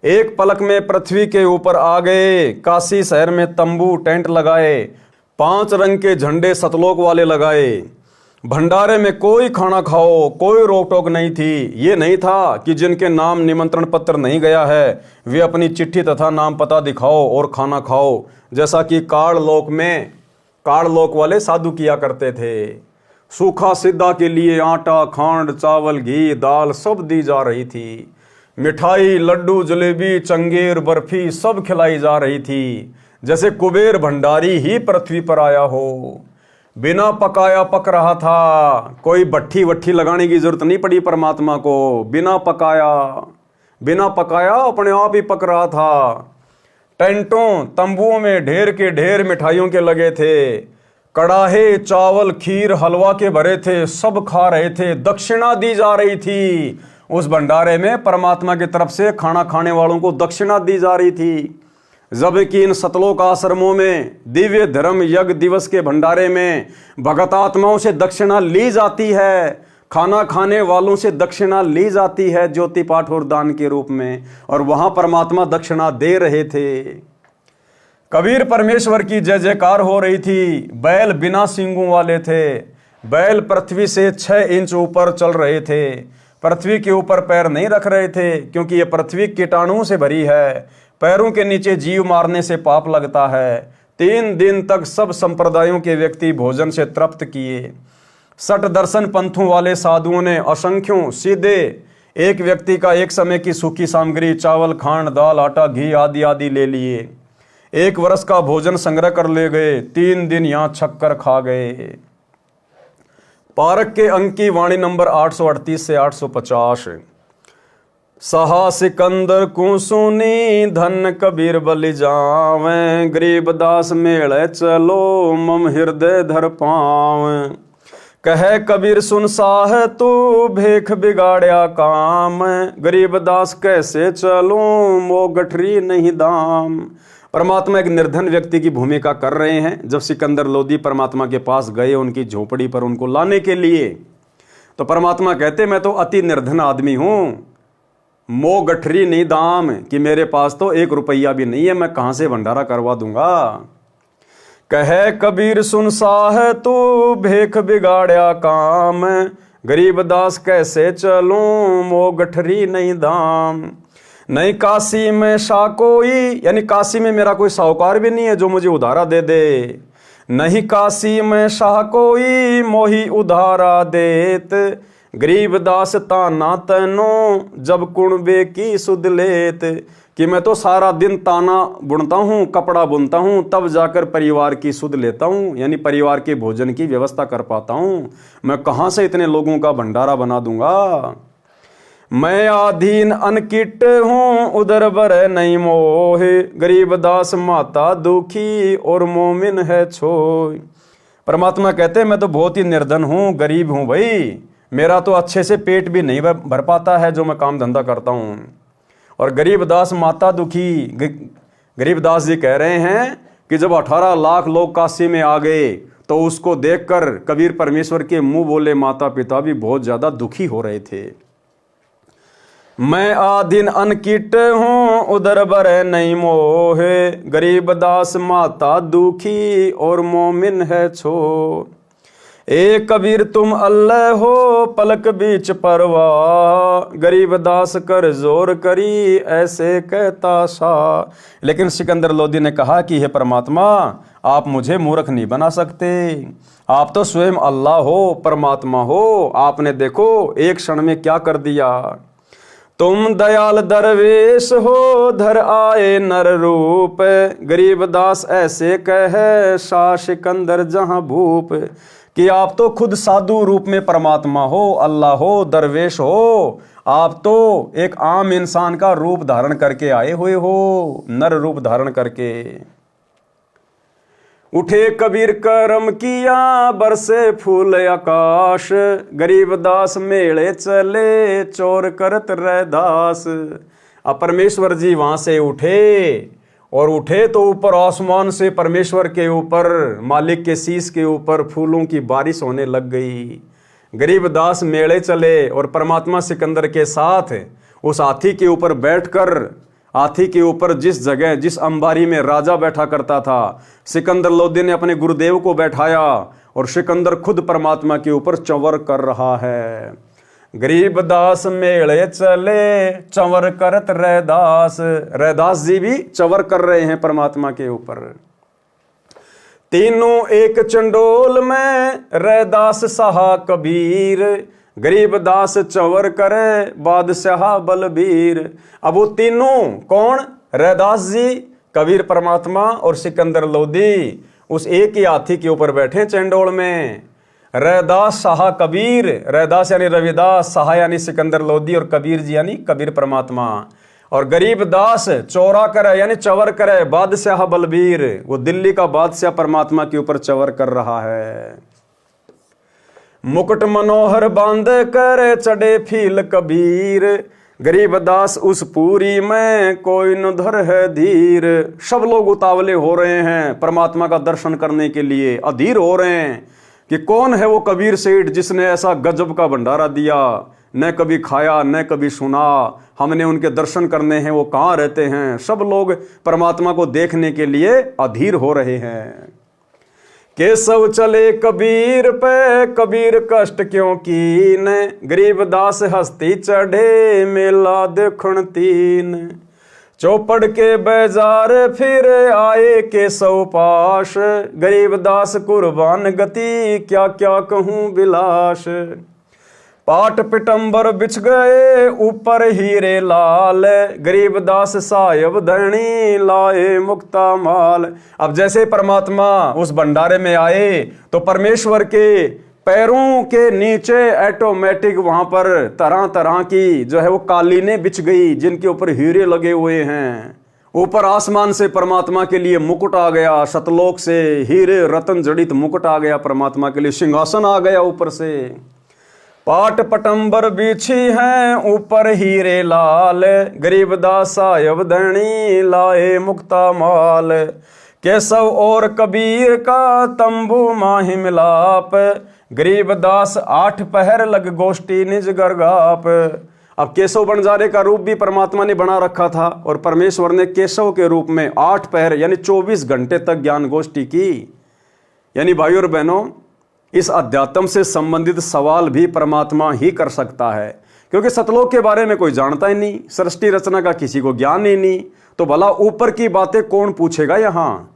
एक पलक में पृथ्वी के ऊपर आ गए। काशी शहर में तंबू टेंट लगाए, 5 रंग के झंडे सतलोक वाले लगाए। भंडारे में कोई खाना खाओ, कोई रोक टोक नहीं थी। ये नहीं था कि जिनके नाम निमंत्रण पत्र नहीं गया है वे अपनी चिट्ठी तथा नाम पता दिखाओ और खाना खाओ, जैसा कि काड़ लोक वाले साधु किया करते थे। सूखा सिद्धा के लिए आटा, खांड, चावल, घी, दाल सब दी जा रही थी। मिठाई, लड्डू, जलेबी, चंगेर, बर्फी सब खिलाई जा रही थी, जैसे कुबेर भंडारी ही पृथ्वी पर आया हो। बिना पकाया पक रहा था, कोई भट्ठी वट्ठी लगाने की जरूरत नहीं पड़ी परमात्मा को। बिना पकाया अपने आप ही पक रहा था। टेंटों तंबुओं में ढेर के ढेर मिठाइयों के लगे थे। कड़ाहे, चावल, खीर, हलवा के भरे थे, सब खा रहे थे। दक्षिणा दी जा रही थी। उस भंडारे में परमात्मा की तरफ से खाना खाने वालों को दक्षिणा दी जा रही थी। जबकि इन सतलोक आश्रमों में दिव्य धर्म यज्ञ दिवस के भंडारे में भगत आत्माओं से दक्षिणा ली जाती है, खाना खाने वालों से दक्षिणा ली जाती है ज्योति पाठ और दान के रूप में, और वहां परमात्मा दक्षिणा दे रहे थे। कबीर परमेश्वर की जय जयकार हो रही थी। बैल बिना सींगों वाले थे। बैल पृथ्वी से 6 इंच ऊपर चल रहे थे। पृथ्वी के ऊपर पैर नहीं रख रहे थे, क्योंकि ये पृथ्वी कीटाणुओं से भरी है। पैरों के नीचे जीव मारने से पाप लगता है। 3 दिन तक सब संप्रदायों के व्यक्ति भोजन से तृप्त किए। 60 दर्शन पंथों वाले साधुओं ने असंख्यों सीधे एक व्यक्ति का एक समय की सूखी सामग्री, चावल, खांड, दाल, आटा, घी आदि आदि ले लिए। 1 वर्ष का भोजन संग्रह कर ले गए। 3 दिन यहां छक कर खा गए। पारक के अंक की वाणी नंबर 838 से 850। सहा सिकंदर को सुनी धन कबीर बलि जावें, गरीबदास मेले चलो मम हृदय धर पावें। कहे कबीर सुन साह तू भेख बिगाड़या काम, गरीबदास कैसे चलूं मो गठरी नहीं दाम। परमात्मा एक निर्धन व्यक्ति की भूमिका कर रहे हैं। जब सिकंदर लोदी परमात्मा के पास गए उनकी झोपड़ी पर उनको लाने के लिए, तो परमात्मा कहते मैं तो अति निर्धन आदमी हूं, मो गठरी नहीं दाम, कि मेरे पास तो 1 रुपया भी नहीं है, मैं कहां से भंडारा करवा दूंगा। कहे कबीर सुन साह तू भेख बिगाड़या काम, गरीबदास कैसे चलूं मो गठरी नहीं दाम। नहीं काशी में शाह कोई, यानी काशी में मेरा कोई साहूकार भी नहीं है जो मुझे उधारा दे दे। नहीं काशी में शाह कोई मोही उधारा देत, गरीबदास ताना तनो जब कुणबे की सुध लेत। कि मैं तो सारा दिन ताना बुनता हूँ, कपड़ा बुनता हूँ, तब जाकर परिवार की सुध लेता हूँ, यानी परिवार के भोजन की व्यवस्था कर पाता हूँ। मैं कहाँ से इतने लोगों का भंडारा बना दूंगा। मैं आधीन अनकिट हूँ उधर बर नहीं मोहे, गरीबदास माता दुखी और मोमिन है छोय। परमात्मा कहते मैं तो बहुत ही निर्धन हूँ, गरीब हूँ भाई, मेरा तो अच्छे से पेट भी नहीं भर पाता है जो मैं काम धंधा करता हूँ। और गरीबदास माता दुखी, गरीबदास जी कह रहे हैं कि जब 18 लाख लोग काशी में आ गए तो उसको देखकर कबीर परमेश्वर के मुंह बोले माता पिता भी बहुत ज्यादा दुखी हो रहे थे। मैं आधीन अनकिट हूँ उधर बर नहीं मोहे, गरीबदास माता दुखी और मोमिन है छो। ए कबीर तुम अल्लाह हो पलक बीच परवाह, गरीबदास कर जोर करी ऐसे कहता सा। लेकिन सिकंदर लोदी ने कहा कि हे परमात्मा आप मुझे मूर्ख नहीं बना सकते, आप तो स्वयं अल्लाह हो, परमात्मा हो, आपने देखो एक क्षण में क्या कर दिया। तुम दयाल दरवेश हो धर आए नर रूप, गरीबदास ऐसे कहे शाह सिकंदर जहां भूप। कि आप तो खुद साधु रूप में परमात्मा हो, अल्लाह हो, दरवेश हो, आप तो एक आम इंसान का रूप धारण करके आए हुए हो, नर रूप धारण करके। उठे कबीर करम किया बरसे फूल आकाश, गरीबदास मेले चले चोर करत रैदास। अब परमेश्वर जी वहां से उठे, और उठे तो ऊपर आसमान से परमेश्वर के ऊपर, मालिक के शीश के ऊपर फूलों की बारिश होने लग गई। गरीबदास मेले चले और परमात्मा सिकंदर के साथ उस हाथी के ऊपर बैठकर, हाथी के ऊपर जिस जगह जिस अंबारी में राजा बैठा करता था, सिकंदर लोदी ने अपने गुरुदेव को बैठाया और सिकंदर खुद परमात्मा के ऊपर चंवर कर रहा है। गरीबदास मेले चले चंवर करत रैदास, रैदास जी भी चंवर कर रहे हैं परमात्मा के ऊपर। तीनों एक चंडोल में रैदास सहा कबीर, गरीबदास चंवर करे बादशाह बलबीर। अब वो तीनों कौन? रैदास जी, कबीर परमात्मा और सिकंदर लोदी उस एक ही हाथी के ऊपर बैठे चंडोल में। रैदास शाह कबीर, रैदास यानी रविदास, शाह यानी सिकंदर लोदी और कबीर जी यानी कबीर परमात्मा। और गरीबदास चौरा करे यानी चवर करे बादशाह बलबीर, वो दिल्ली का बादशाह परमात्मा के ऊपर चवर कर रहा है। मुकुट मनोहर बांधे करे चढ़े फील कबीर, गरीबदास उस पूरी में कोई न धर है धीर। सब लोग उतावले हो रहे हैं परमात्मा का दर्शन करने के लिए, अधीर हो रहे हैं कि कौन है वो कबीर सेठ जिसने ऐसा गजब का भंडारा दिया, न कभी खाया न कभी सुना, हमने उनके दर्शन करने हैं, वो कहाँ रहते हैं। सब लोग परमात्मा को देखने के लिए अधीर हो रहे हैं। केशव चले कबीर पे कबीर कष्ट क्यों कीन, गरीबदास हस्ती चढ़े मेला देखण तीन। चौपड़ के बाजार फिर आए केशव पाश, गरीबदास कुर्बान गति क्या क्या कहूँ बिलाश। पाट पिटंबर बिछ गए ऊपर हीरे लाल, गरीबदास सायब धनी लाए मुक्ता माल। अब जैसे परमात्मा उस भंडारे में आए तो परमेश्वर के पैरों के नीचे ऑटोमेटिक वहां पर तरह तरह की जो है वो कालीनें बिछ गई, जिनके ऊपर हीरे लगे हुए हैं। ऊपर आसमान से परमात्मा के लिए मुकुट आ गया, सतलोक से हीरे रतन जड़ित मुकुट आ गया, परमात्मा के लिए सिंहासन आ गया ऊपर से। पाट पटंबर बिछी हैं ऊपर हीरे लाल, गरीबदास सायब धनी लाए मुक्ता माल। केशव और कबीर का तंबू माही मिलाप, गरीबदास 8 पहर लग गोष्ठी निज गरगाप। अब केशव बंजारे का रूप भी परमात्मा ने बना रखा था और परमेश्वर ने केशव के रूप में 8 पहर यानी 24 घंटे तक ज्ञान गोष्ठी की। यानी भाइयों और बहनों, इस अध्यात्म से संबंधित सवाल भी परमात्मा ही कर सकता है, क्योंकि सतलोक के बारे में कोई जानता ही नहीं, सृष्टि रचना का किसी को ज्ञान ही नहीं, तो भला ऊपर की बातें कौन पूछेगा यहाँ।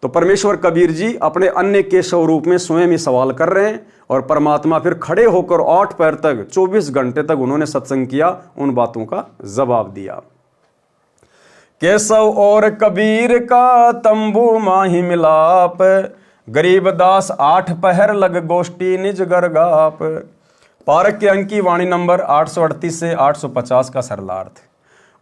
तो परमेश्वर कबीर जी अपने अन्य केशव रूप में स्वयं ही सवाल कर रहे हैं और परमात्मा फिर खड़े होकर 8 पैर तक 24 घंटे तक उन्होंने सत्संग किया, उन बातों का जवाब दिया। केशव और कबीर का तंबू माही मिलाप, गरीबदास 8 पहर लग गोष्ठी निज गरगाप। पारक के अंक की वाणी नंबर 838 से 850 का सरलार्थ।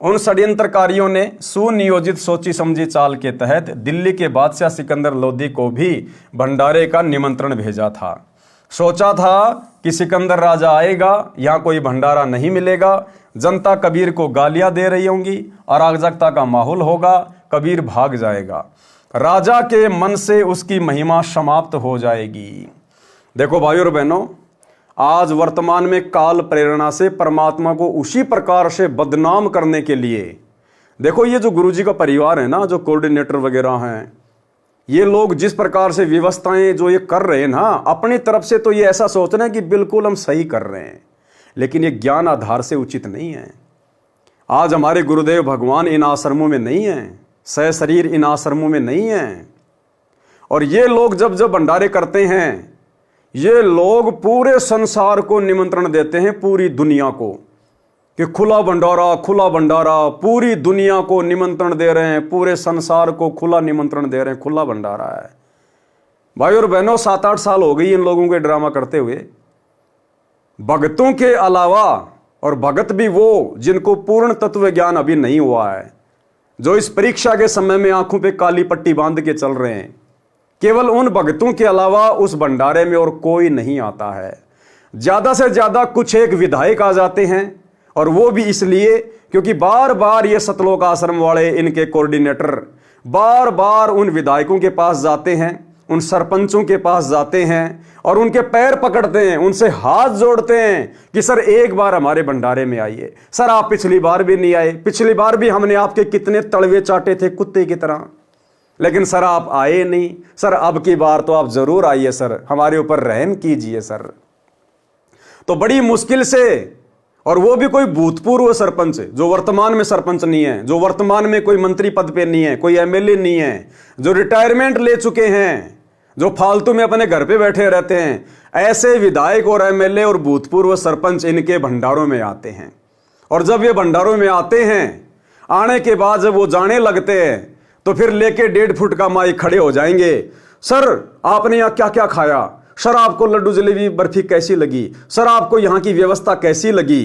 उन षड्यंत्रकारियों ने सुनियोजित सोची समझी चाल के तहत दिल्ली के बादशाह सिकंदर लोदी को भी भंडारे का निमंत्रण भेजा था। सोचा था कि सिकंदर राजा आएगा, यहाँ कोई भंडारा नहीं मिलेगा, जनता कबीर को गालियां दे रही होंगी, अराजकता का माहौल होगा, कबीर भाग जाएगा, राजा के मन से उसकी महिमा समाप्त हो जाएगी। देखो भाइयों और बहनों, आज वर्तमान में काल प्रेरणा से परमात्मा को उसी प्रकार से बदनाम करने के लिए, देखो ये जो गुरुजी का परिवार है ना, जो कोऑर्डिनेटर वगैरह हैं, ये लोग जिस प्रकार से व्यवस्थाएं जो ये कर रहे हैं ना, अपनी तरफ से तो ये ऐसा सोच रहे हैं कि बिल्कुल हम सही कर रहे हैं, लेकिन ये ज्ञान आधार से उचित नहीं है। आज हमारे गुरुदेव भगवान इन आश्रमों में नहीं है, सहशरीर इन आश्रमों में नहीं है। और ये लोग जब जब भंडारे करते हैं, ये लोग पूरे संसार को निमंत्रण देते हैं, पूरी दुनिया को, कि खुला भंडारा, पूरी दुनिया को निमंत्रण दे रहे हैं, पूरे संसार को खुला निमंत्रण दे रहे हैं, खुला भंडारा है। भाई और बहनों, 7-8 साल हो गई इन लोगों के ड्रामा करते हुए। भगतों के अलावा, और भगत भी वो जिनको पूर्ण तत्व ज्ञान अभी नहीं हुआ है, जो इस परीक्षा के समय में आंखों पे काली पट्टी बांध के चल रहे हैं, केवल उन भगतों के अलावा उस भंडारे में और कोई नहीं आता है। ज्यादा से ज्यादा कुछ एक विधायक आ जाते हैं, और वो भी इसलिए क्योंकि बार बार ये सतलोक आश्रम वाले, इनके कोऑर्डिनेटर बार बार उन विधायकों के पास जाते हैं, उन सरपंचों के पास जाते हैं और उनके पैर पकड़ते हैं, उनसे हाथ जोड़ते हैं कि सर एक बार हमारे भंडारे में आइए। सर आप पिछली बार भी नहीं आए, पिछली बार भी हमने आपके कितने तड़वे चाटे थे कुत्ते की तरह, लेकिन सर आप आए नहीं। सर अब की बार तो आप जरूर आइए सर, हमारे ऊपर रहम कीजिए सर। तो बड़ी मुश्किल से, और वो भी कोई भूतपूर्व सरपंच जो वर्तमान में सरपंच नहीं है, जो वर्तमान में कोई मंत्री पद पे नहीं है, कोई एमएलए नहीं है, जो रिटायरमेंट ले चुके हैं, जो फालतू में अपने घर पे बैठे रहते हैं, ऐसे विधायक और एमएलए और भूतपूर्व सरपंच इनके भंडारों में आते हैं। और जब ये भंडारों में आते हैं, आने के बाद जब वो जाने लगते हैं, तो फिर लेके 1.5 फुट का माइक खड़े हो जाएंगे। सर आपने यहाँ क्या क्या खाया, सर आपको लड्डू जलेबी बर्फी कैसी लगी, सर आपको यहाँ की व्यवस्था कैसी लगी।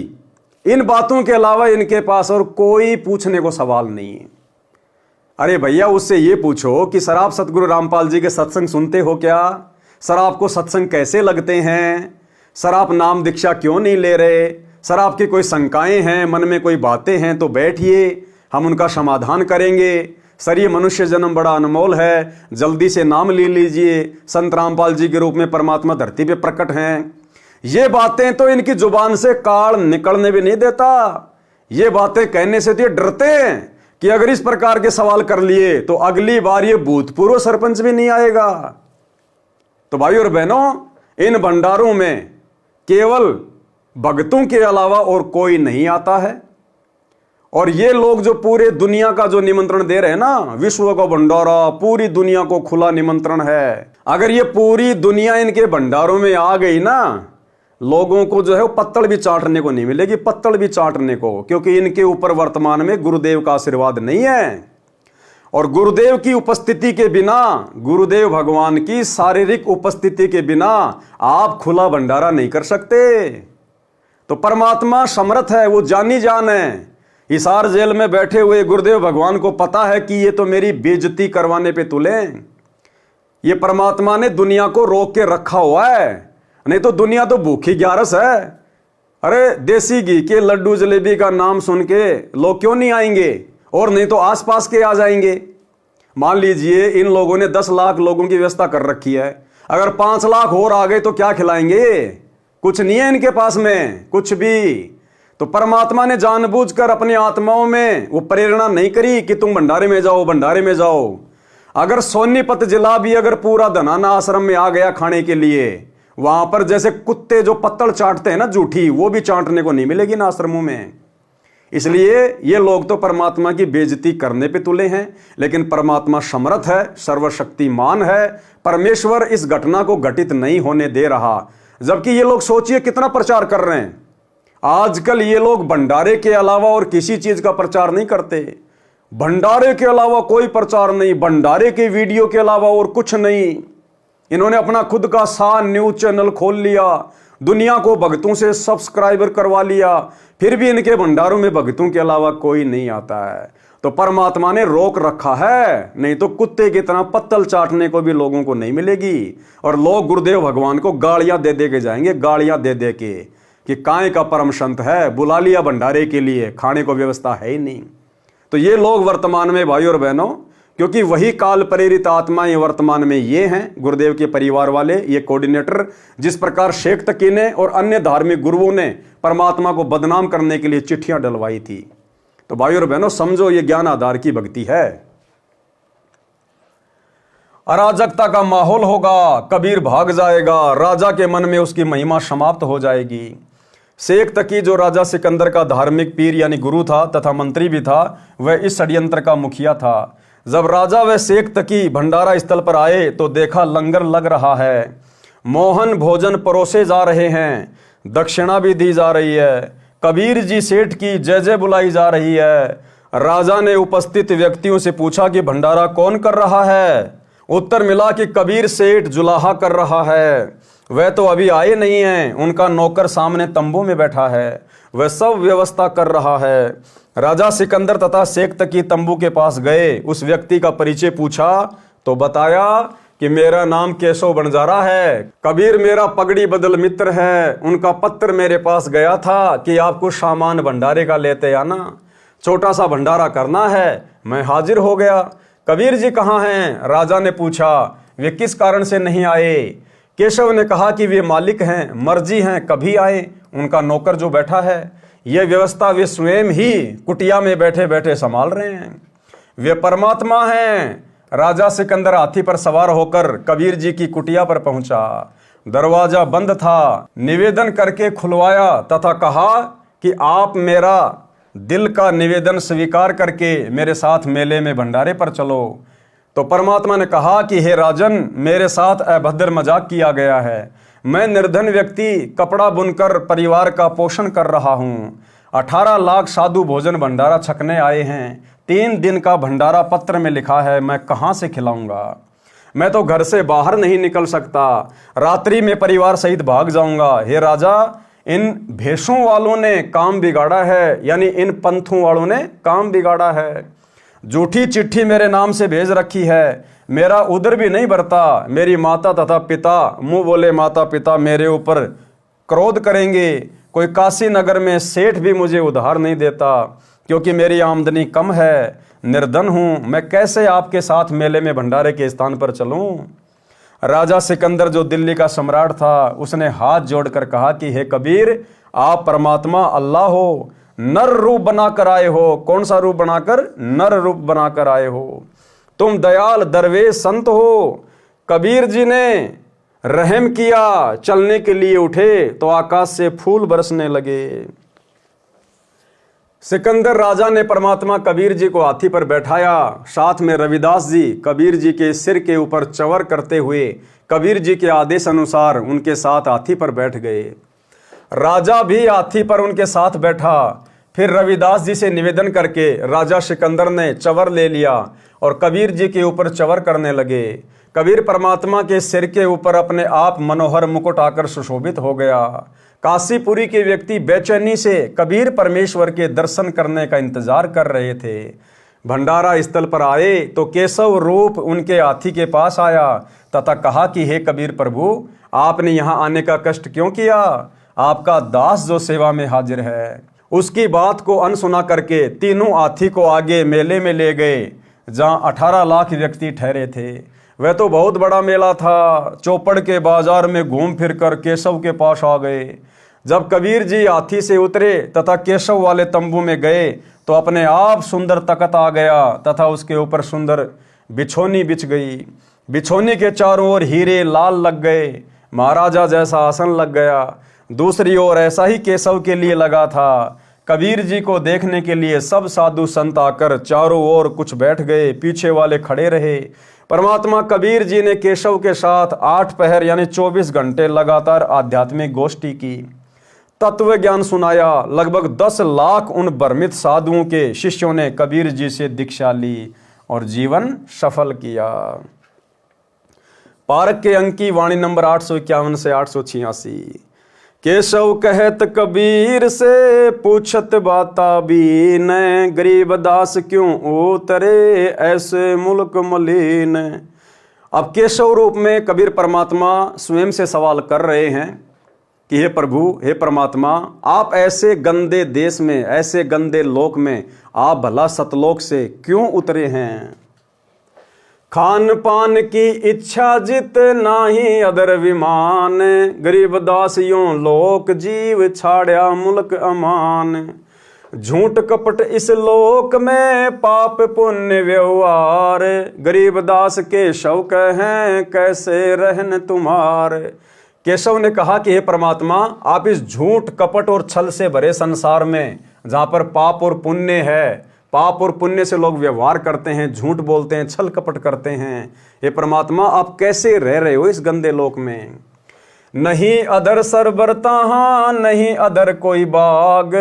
इन बातों के अलावा इनके पास और कोई पूछने को सवाल नहीं है। अरे भैया, उससे ये पूछो कि सर आप सतगुरु रामपाल जी के सत्संग सुनते हो क्या? सर आपको सत्संग कैसे लगते हैं? सर आप नाम दीक्षा क्यों नहीं ले रहे? सर आपकी कोई शंकाएं हैं, मन में कोई बातें हैं तो बैठिए, हम उनका समाधान करेंगे। सर ये मनुष्य जन्म बड़ा अनमोल है, जल्दी से नाम ले लीजिए, संत रामपाल जी के रूप में परमात्मा धरती पे प्रकट हैं। ये बातें तो इनकी जुबान से काल निकलने भी नहीं देता। ये बातें कहने से तो ये डरते हैं कि अगर इस प्रकार के सवाल कर लिए तो अगली बार ये भूतपूर्व सरपंच भी नहीं आएगा। तो भाइयों और बहनों, इन भंडारों में केवल भक्तों के अलावा और कोई नहीं आता है। और ये लोग जो पूरे दुनिया का जो निमंत्रण दे रहे हैं ना, विश्व का भंडारा, पूरी दुनिया को खुला निमंत्रण है। अगर ये पूरी दुनिया इनके भंडारों में आ गई ना, लोगों को जो है वो पत्तल भी चाटने को नहीं मिलेगी, पत्तल भी चाटने को, क्योंकि इनके ऊपर वर्तमान में गुरुदेव का आशीर्वाद नहीं है। और गुरुदेव की उपस्थिति के बिना, गुरुदेव भगवान की शारीरिक उपस्थिति के बिना आप खुला भंडारा नहीं कर सकते। तो परमात्मा समर्थ है, वो जानी जान है। हिसार जेल में बैठे हुए गुरुदेव भगवान को पता है कि ये तो मेरी बेइज्जती करवाने पे तुले। ये परमात्मा ने दुनिया को रोक के रखा हुआ है, नहीं तो दुनिया तो भूखी ग्यारस है। अरे देसी घी के लड्डू जलेबी का नाम सुन के लोग क्यों नहीं आएंगे, और नहीं तो आसपास के आ जाएंगे। मान लीजिए इन लोगों ने 10 लाख लोगों की व्यवस्था कर रखी है, अगर 5 लाख और आ गए तो क्या खिलाएंगे? कुछ नहीं है इनके पास में कुछ भी। तो परमात्मा ने जानबूझकर अपनी आत्माओं में वो प्रेरणा नहीं करी कि तुम भंडारे में जाओ, भंडारे में जाओ। अगर सोनीपत जिला भी अगर पूरा धनाना आश्रम में आ गया खाने के लिए, वहां पर जैसे कुत्ते जो पत्तल चाटते हैं ना झूठी, वो भी चाटने को नहीं मिलेगी ना आश्रमों में। इसलिए ये लोग तो परमात्मा की बेइज्जती करने पे तुले हैं, लेकिन परमात्मा समर्थ है, सर्वशक्तिमान है। परमेश्वर इस घटना को घटित नहीं होने दे रहा। जबकि ये लोग सोचिए कितना प्रचार कर रहे हैं। आजकल ये लोग भंडारे के अलावा और किसी चीज का प्रचार नहीं करते। भंडारे के अलावा कोई प्रचार नहीं, भंडारे के वीडियो के अलावा और कुछ नहीं। इन्होंने अपना खुद का न्यूज चैनल खोल लिया, दुनिया को भक्तों से सब्सक्राइबर करवा लिया, फिर भी इनके भंडारों में भक्तों के अलावा कोई नहीं आता है। तो परमात्मा ने रोक रखा है, नहीं तो कुत्ते की तरह पत्तल चाटने को भी लोगों को नहीं मिलेगी। और लोग गुरुदेव भगवान को गालियां दे दे के जाएंगे, गालियां दे दे के कि काय का परम संत है, बुला लिया भंडारे के लिए, खाने को व्यवस्था है ही नहीं। तो ये लोग वर्तमान में भाई और बहनों, क्योंकि वही काल प्रेरित आत्माएं वर्तमान में ये हैं, गुरुदेव के परिवार वाले, ये कोऑर्डिनेटर, जिस प्रकार शेख तकी ने और अन्य धार्मिक गुरुओं ने परमात्मा को बदनाम करने के लिए चिट्ठियां डलवाई थी। तो भाई और बहनों समझो, ये ज्ञान आधार की भक्ति है। अराजकता का माहौल होगा, कबीर भाग जाएगा, राजा के मन में उसकी महिमा समाप्त हो जाएगी। शेख तकी जो राजा सिकंदर का धार्मिक पीर यानी गुरु था तथा मंत्री भी था, वह इस षड्यंत्र का मुखिया था। जब राजा व शेख तकी भंडारा स्थल पर आए तो देखा लंगर लग रहा है, मोहन भोजन परोसे जा रहे हैं, दक्षिणा भी दी जा रही है, कबीर जी सेठ की जय जय बुलाई जा रही है। राजा ने उपस्थित व्यक्तियों से पूछा कि भंडारा कौन कर रहा है? उत्तर मिला कि कबीर सेठ जुलाहा कर रहा है, वह तो अभी आए नहीं हैं, उनका नौकर सामने तंबू में बैठा है, वह सब व्यवस्था कर रहा है। राजा सिकंदर तथा शेख तकी तंबू के पास गए, उस व्यक्ति का परिचय पूछा तो बताया कि मेरा नाम केशव बंजारा है, कबीर मेरा पगड़ी बदल मित्र है, उनका पत्र मेरे पास गया था कि आपको सामान भंडारे का लेते आना, छोटा सा भंडारा करना है। मैं हाजिर हो गया। कबीर जी कहाँ हैं? राजा ने पूछा। वे किस कारण से नहीं आए? केशव ने कहा कि वे मालिक हैं, मर्जी हैं, कभी आए, उनका नौकर जो बैठा है, यह व्यवस्था वे स्वयं ही कुटिया में बैठे बैठे संभाल रहे हैं, वे परमात्मा हैं। राजा सिकंदर हाथी पर सवार होकर कबीर जी की कुटिया पर पहुंचा। दरवाजा बंद था, निवेदन करके खुलवाया तथा कहा कि आप मेरा दिल का निवेदन स्वीकार करके मेरे साथ मेले में भंडारे पर चलो। तो परमात्मा ने कहा कि हे राजन, मेरे साथ अभद्र मजाक किया गया है, मैं निर्धन व्यक्ति कपड़ा बुनकर परिवार का पोषण कर रहा हूँ। 18 लाख साधु भोजन भंडारा छकने आए हैं, 3 दिन का भंडारा पत्र में लिखा है, मैं कहाँ से खिलाऊंगा? मैं तो घर से बाहर नहीं निकल सकता, रात्रि में परिवार सहित भाग जाऊंगा। हे राजा, इन भेषों वालों ने काम बिगाड़ा है, यानी इन पंथों वालों ने काम बिगाड़ा है। झूठी चिट्ठी मेरे नाम से भेज रखी है, मेरा उदर भी नहीं भरता। मेरी माता तथा पिता, मुंह बोले माता पिता मेरे ऊपर क्रोध करेंगे। कोई काशी नगर में सेठ भी मुझे उधार नहीं देता, क्योंकि मेरी आमदनी कम है, निर्धन हूं। मैं कैसे आपके साथ मेले में भंडारे के स्थान पर चलूं? राजा सिकंदर जो दिल्ली का सम्राट था, उसने हाथ जोड़कर कहा कि हे कबीर, आप परमात्मा अल्लाह हो, नर रूप बनाकर आए हो। कौन सा रूप बनाकर? नर रूप बनाकर आए हो। तुम दयाल दरवेश संत हो। कबीर जी ने रहम किया, चलने के लिए उठे तो आकाश से फूल बरसने लगे। सिकंदर राजा ने परमात्मा कबीर जी को हाथी पर बैठाया, साथ में रविदास जी कबीर जी के सिर के ऊपर चवर करते हुए कबीर जी के आदेश अनुसार उनके साथ हाथी पर बैठ गए। राजा भी हाथी पर उनके साथ बैठा। फिर रविदास जी से निवेदन करके राजा सिकंदर ने चवर ले लिया और कबीर जी के ऊपर चवर करने लगे। कबीर परमात्मा के सिर के ऊपर अपने आप मनोहर मुकुट आकर सुशोभित हो गया। काशीपुरी के व्यक्ति बेचैनी से कबीर परमेश्वर के दर्शन करने का इंतजार कर रहे थे। भंडारा स्थल पर आए तो केशव रूप उनके हाथी के पास आया तथा कहा कि हे कबीर प्रभु, आपने यहाँ आने का कष्ट क्यों किया? आपका दास जो सेवा में हाजिर है। उसकी बात को अनसुना करके तीनों हाथी को आगे मेले में ले गए, जहाँ 18 लाख व्यक्ति ठहरे थे। वह तो बहुत बड़ा मेला था। चौपड़ के बाजार में घूम फिर कर केशव के पास आ गए। जब कबीर जी हाथी से उतरे तथा केशव वाले तंबू में गए तो अपने आप सुंदर तख्त आ गया तथा उसके ऊपर सुंदर बिछोनी बिछ गई। बिछोनी के चारों ओर हीरे लाल लग गए। महाराजा जैसा आसन लग गया। दूसरी ओर ऐसा ही केशव के लिए लगा था। कबीर जी को देखने के लिए सब साधु संत आकर चारों ओर कुछ बैठ गए, पीछे वाले खड़े रहे। परमात्मा कबीर जी ने केशव के साथ 8 पहर यानी 24 घंटे लगातार आध्यात्मिक गोष्ठी की, तत्व ज्ञान सुनाया। लगभग 10 लाख उन भ्रमित साधुओं के शिष्यों ने कबीर जी से दीक्षा ली और जीवन सफल किया। पारक के अंक की वाणी नंबर 851 से 886। केशव कहत कबीर से पूछत बाता बीन, गरीब दास क्यों उतरे ऐसे मुल्क मलिन। अब केशव रूप में कबीर परमात्मा स्वयं से सवाल कर रहे हैं कि हे प्रभु, हे परमात्मा, आप ऐसे गंदे देश में, ऐसे गंदे लोक में आप भला सतलोक से क्यों उतरे हैं? खान पान की इच्छा जित नाही अदर विमान, गरीब दास यूं लोक जीव छाड़या मुल्क अमान। झूठ कपट इस लोक में पाप पुण्य व्यवहार, गरीब दास केशव कहें कैसे रहन तुम्हार। केशव ने कहा कि हे परमात्मा, आप इस झूठ कपट और छल से भरे संसार में, जहाँ पर पाप और पुण्य है, पाप और पुण्य से लोग व्यवहार करते हैं, झूठ बोलते हैं, छल कपट करते हैं, हे परमात्मा आप कैसे रह रहे हो इस गंदे लोक में? नहीं अदर सर बरता, नहीं अदर कोई बाग,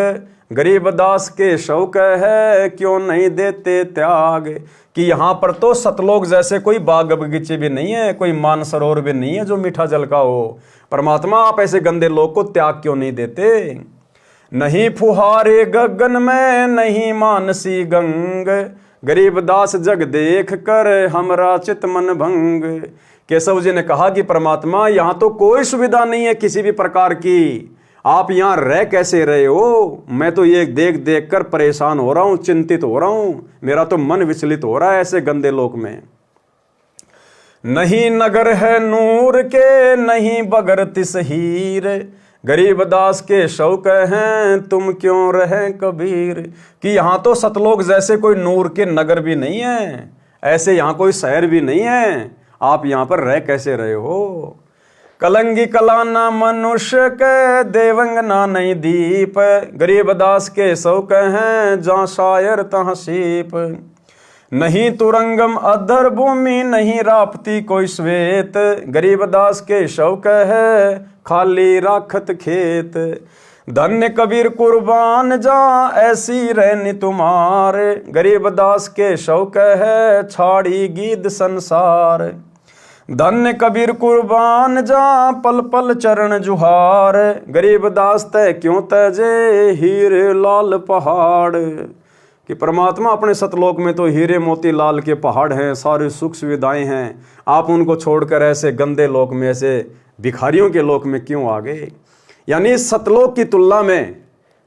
गरीब दास के शौक है क्यों नहीं देते त्याग। कि यहाँ पर तो सतलोक जैसे कोई बाग बगीचे भी नहीं है, कोई मानसरोवर भी नहीं है जो मीठा जल का हो। परमात्मा आप ऐसे गंदे लोक को त्याग क्यों नहीं देते? नहीं फुहारे गगन में, नहीं मानसी गंग, गरीब दास जग देख कर हमरा चित मन भंग। केशव जी ने कहा कि परमात्मा यहाँ तो कोई सुविधा नहीं है किसी भी प्रकार की, आप यहाँ रह कैसे रहे हो? मैं तो ये देख देख कर परेशान हो रहा हूँ, चिंतित हो रहा हूँ, मेरा तो मन विचलित हो रहा है ऐसे गंदे लोक में। नहीं नगर है नूर के, नहीं बगर तिस हीर, गरीब दास के शौक हैं तुम क्यों रहे कबीर। कि यहाँ तो सतलोक जैसे कोई नूर के नगर भी नहीं है, ऐसे यहाँ कोई शहर भी नहीं है, आप यहाँ पर रह कैसे रहे हो? कलंगी कलाना मनुष्य के, देवंगना नहीं दीप, गरीब दास के शौक हैं जहाँ शायर तहाँ सीप। नहीं तुरंगम अधर भूमि, नहीं रापती कोई श्वेत, गरीब दास के शौक है खाली राखत खेत। धन्य कबीर कुर्बान जहाँ ऐसी रहनी तुम्हारे, गरीब दास के शौक है छाड़ी गीत संसार। धन्य कबीर कुर्बान जहाँ पल पल चरण जुहार, गरीब दास तय क्यों तजे हीरे लाल पहाड़। कि परमात्मा अपने सतलोक में तो हीरे मोती लाल के पहाड़ हैं, सारी सुख सुविधाएं हैं, आप उनको छोड़कर ऐसे गंदे लोक में, ऐसे भिखारियों के लोक में क्यों आ गए? यानी सतलोक की तुलना में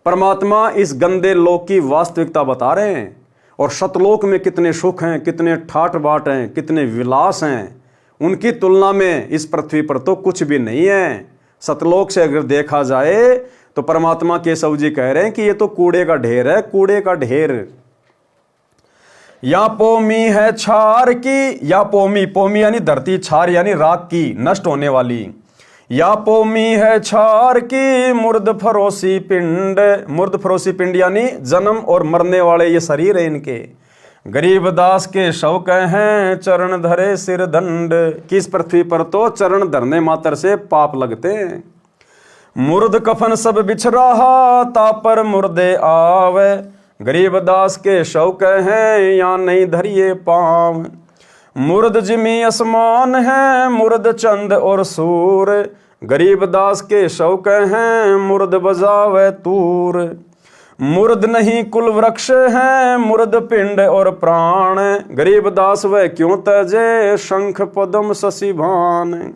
परमात्मा इस गंदे लोक की वास्तविकता बता रहे हैं। और सतलोक में कितने सुख हैं, कितने ठाट बाट हैं, कितने विलास हैं, उनकी तुलना में इस पृथ्वी पर तो कुछ भी नहीं है। सतलोक से अगर देखा जाए तो परमात्मा केशव जी कह रहे हैं कि ये तो कूड़े का ढेर है, कूड़े का ढेर। या पोमी है छार की, या पोमी, पोमी यानी धरती, छार यानी राख की, नष्ट होने वाली। या पोमी है छार की मुर्द फरोसी पिंड, मुर्द फरोसी पिंड यानी जन्म और मरने वाले ये शरीर है इनके। गरीब दास के शौक हैं चरण धरे सिर दंड, किस पृथ्वी पर तो चरण धरने मात्र से पाप लगते हैं। मुर्द कफन सब बिछ रहा, तापर मुर्दे आवे, गरीबदास के शौक हैं या नहीं धरिए पाँव। मुर्द जिमी आसमान है मुर्द चंद और सूर, गरीबदास के शौक हैं मुर्द बजावे तूर। मुर्द नहीं कुल वृक्ष है मुर्द पिंड और प्राण, गरीबदास वह क्यों तजे शंख पदम शशि भान।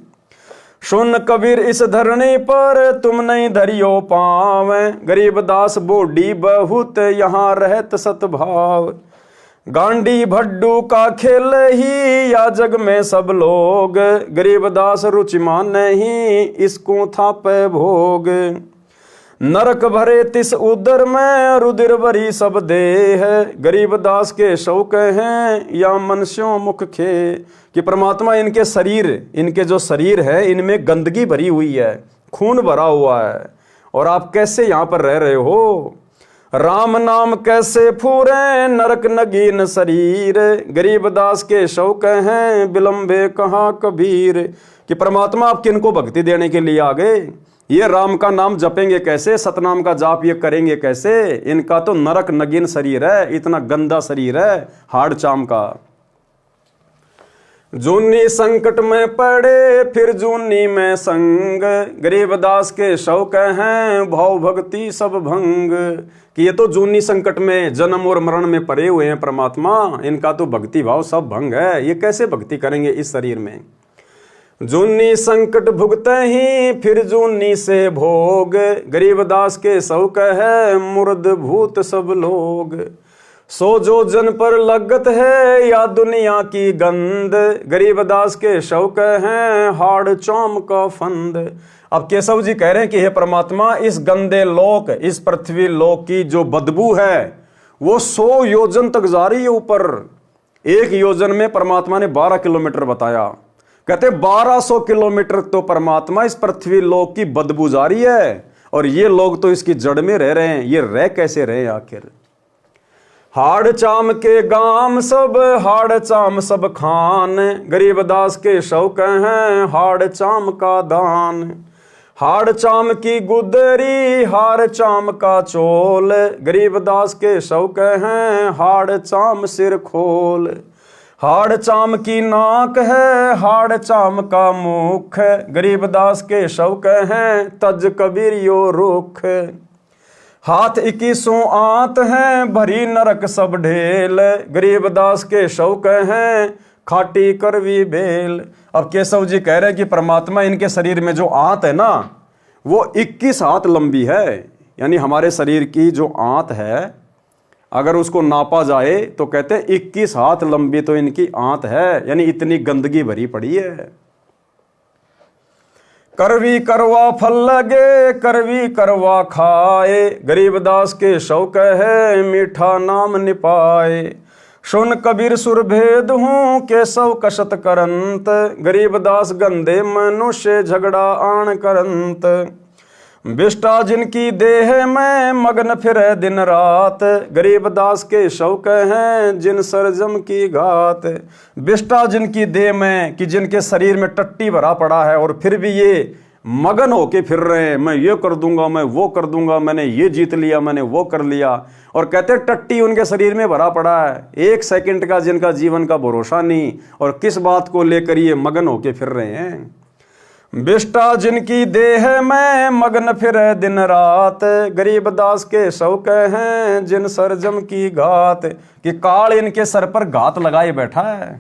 सुन कबीर इस धरनी पर तुम नहीं धरियो पाँव, गरीबदास बोडी बहुत यहाँ रहत सतभाव। गांडी भड्डू का खेल ही या जग में सब लोग, गरीबदास रुचि मान नहीं इसको था पे भोग। नरक भरे तिस उदर में रुधिर भरी सब देह, गरीबदास के शौक हैं या मनुष्यों मुख खे। कि परमात्मा इनके शरीर, इनके जो शरीर है इनमें गंदगी भरी हुई है, खून भरा हुआ है, और आप कैसे यहाँ पर रह रहे हो। राम नाम कैसे फूरे नरक नगीन शरीर, गरीबदास के शौक हैं विलंबे कहाँ कबीर। कि परमात्मा आप किनको भक्ति देने के लिए आ गए, ये राम का नाम जपेंगे कैसे, सतनाम का जाप ये करेंगे कैसे। इनका तो नरक नगीन शरीर है, इतना गंदा शरीर है हाड़ चाम का। जूनी संकट में पड़े फिर जूनी में संग, गरीबदास के शौक हैं भाव भक्ति सब भंग। कि ये तो जूनी संकट में जन्म और मरण में पड़े हुए हैं परमात्मा, इनका तो भक्ति भाव सब भंग है, ये कैसे भक्ति करेंगे इस शरीर में। जूनी संकट भुगते ही फिर जूनी से भोग, गरीबदास के शौक है मुर्द भूत सब लोग। सो जो जन पर लगत है या दुनिया की गंद, गरीबदास के शौक हैं हाड़ चौम का फंद। अब केशव जी कह रहे हैं कि हे परमात्मा इस गंदे लोक, इस पृथ्वी लोक की जो बदबू है वो 100 योजन तक जा रही है ऊपर। एक योजन में परमात्मा ने 12 किलोमीटर बताया, कहते 1200 किलोमीटर तो परमात्मा इस पृथ्वी लोक की बदबू जा रही है, और ये लोग तो इसकी जड़ में रह रहे हैं। ये रह कैसे रहे आखिर। हाड़ चाम के गाम सब हाड़ चाम सब खान, गरीबदास के शौक हैं हाड़ चाम का दान। हाड़ चाम की गुदरी हाड़ चाम का चोल, गरीबदास के शौक हैं हाड़ चाम सिर खोल। हाड़ चाम की नाक है हाड़ चाम का मुख, गरीबदास के शौक हैं तज कबीर यो रुख। हाथ 21 आंत हैं भरी नरक सब ढेल, गरीबदास के शौक हैं खाटी करवी बेल। अब केशव जी कह रहे हैं कि परमात्मा इनके शरीर में जो आंत है ना वो 21 हाथ लंबी है। यानी हमारे शरीर की जो आंत है अगर उसको नापा जाए तो कहते हैं 21 हाथ लंबी तो इनकी आंत है, यानी इतनी गंदगी भरी पड़ी है। करवी करवा फल लगे करवी करवा खाए, गरीबदास के शौक है मीठा नाम निपाए। सुन कबीर सुर भेद हूँ केशव कशत करंत, गरीबदास गंदे मनुष्य झगड़ा आण करंत। विष्टा जिनकी देह में मगन फिरे दिन रात, गरीबदास के शौक हैं जिन सरजम की घात। विष्टा जिनकी देह में, कि जिनके शरीर में टट्टी भरा पड़ा है और फिर भी ये मगन होके फिर रहे हैं, मैं ये कर दूंगा मैं वो कर दूंगा, मैंने ये जीत लिया मैंने वो कर लिया, और कहते टट्टी उनके शरीर में भरा पड़ा है। 1 सेकंड का जिनका जीवन का भरोसा नहीं, और किस बात को लेकर ये मगन होके फिर रहे हैं। विष्टा जिनकी देह में मगन फिरे दिन रात, गरीबदास के शौक हैं जिन सरजम की घात। कि काल इनके सर पर घात लगाए बैठा है।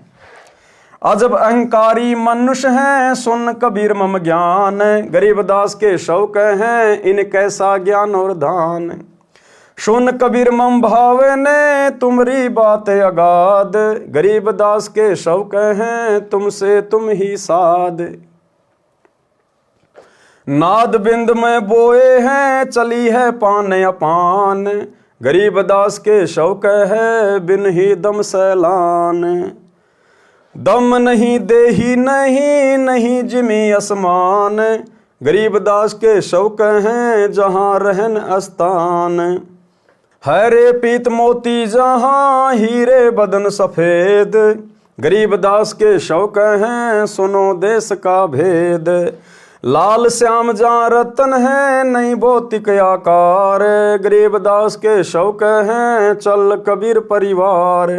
अजब अहंकारी मनुष्य हैं सुन कबीर मम ज्ञान, गरीबदास के शौक हैं इन कैसा ज्ञान और दान। सुन कबीर मम भावे ने तुमरी बात अगाध, गरीबदास के शौक हैं तुमसे तुम ही साध। नाद बिंद में बोए हैं चली है पान अपान, गरीबदास के शौक है बिन ही दम सैलान। दम नहीं देही नहीं नहीं जिमी आसमान, गरीबदास के शौक हैं जहाँ रहन अस्तान। हरे पीत मोती जहाँ हीरे बदन सफेद, गरीबदास के शौक हैं सुनो देश का भेद। लाल श्याम जहाँ रतन है नहीं भौतिक आकार, गरीबदास के शौक हैं चल कबीर परिवार।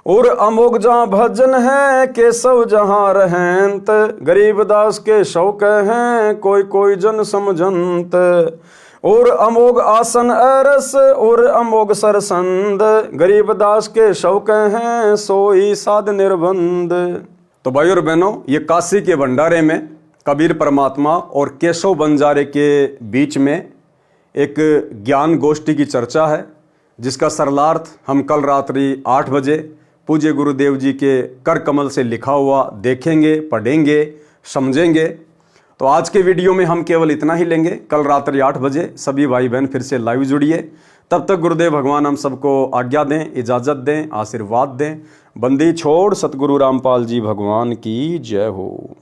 और अमोघ जहाँ भजन है केशव जहाँ रहंत, गरीबदास के शौक हैं कोई कोई जन समझंत। और अमोघ आसन अरस और अमोघ सरसंद, गरीबदास के शौक हैं सोई साध निर्बंध। तो भाई और बहनों, ये काशी के भंडारे में कबीर परमात्मा और केशव बंजारे के बीच में एक ज्ञान गोष्ठी की चर्चा है, जिसका सरलार्थ हम कल रात्रि 8 बजे पूज्य गुरुदेव जी के कर कमल से लिखा हुआ देखेंगे, पढ़ेंगे, समझेंगे। तो आज के वीडियो में हम केवल इतना ही लेंगे। कल रात्रि 8 बजे सभी भाई बहन फिर से लाइव जुड़िए। तब तक गुरुदेव भगवान हम सबको आज्ञा दें, इजाज़त दें, आशीर्वाद दें। बंदी छोड़ सतगुरु रामपाल जी भगवान की जय हो।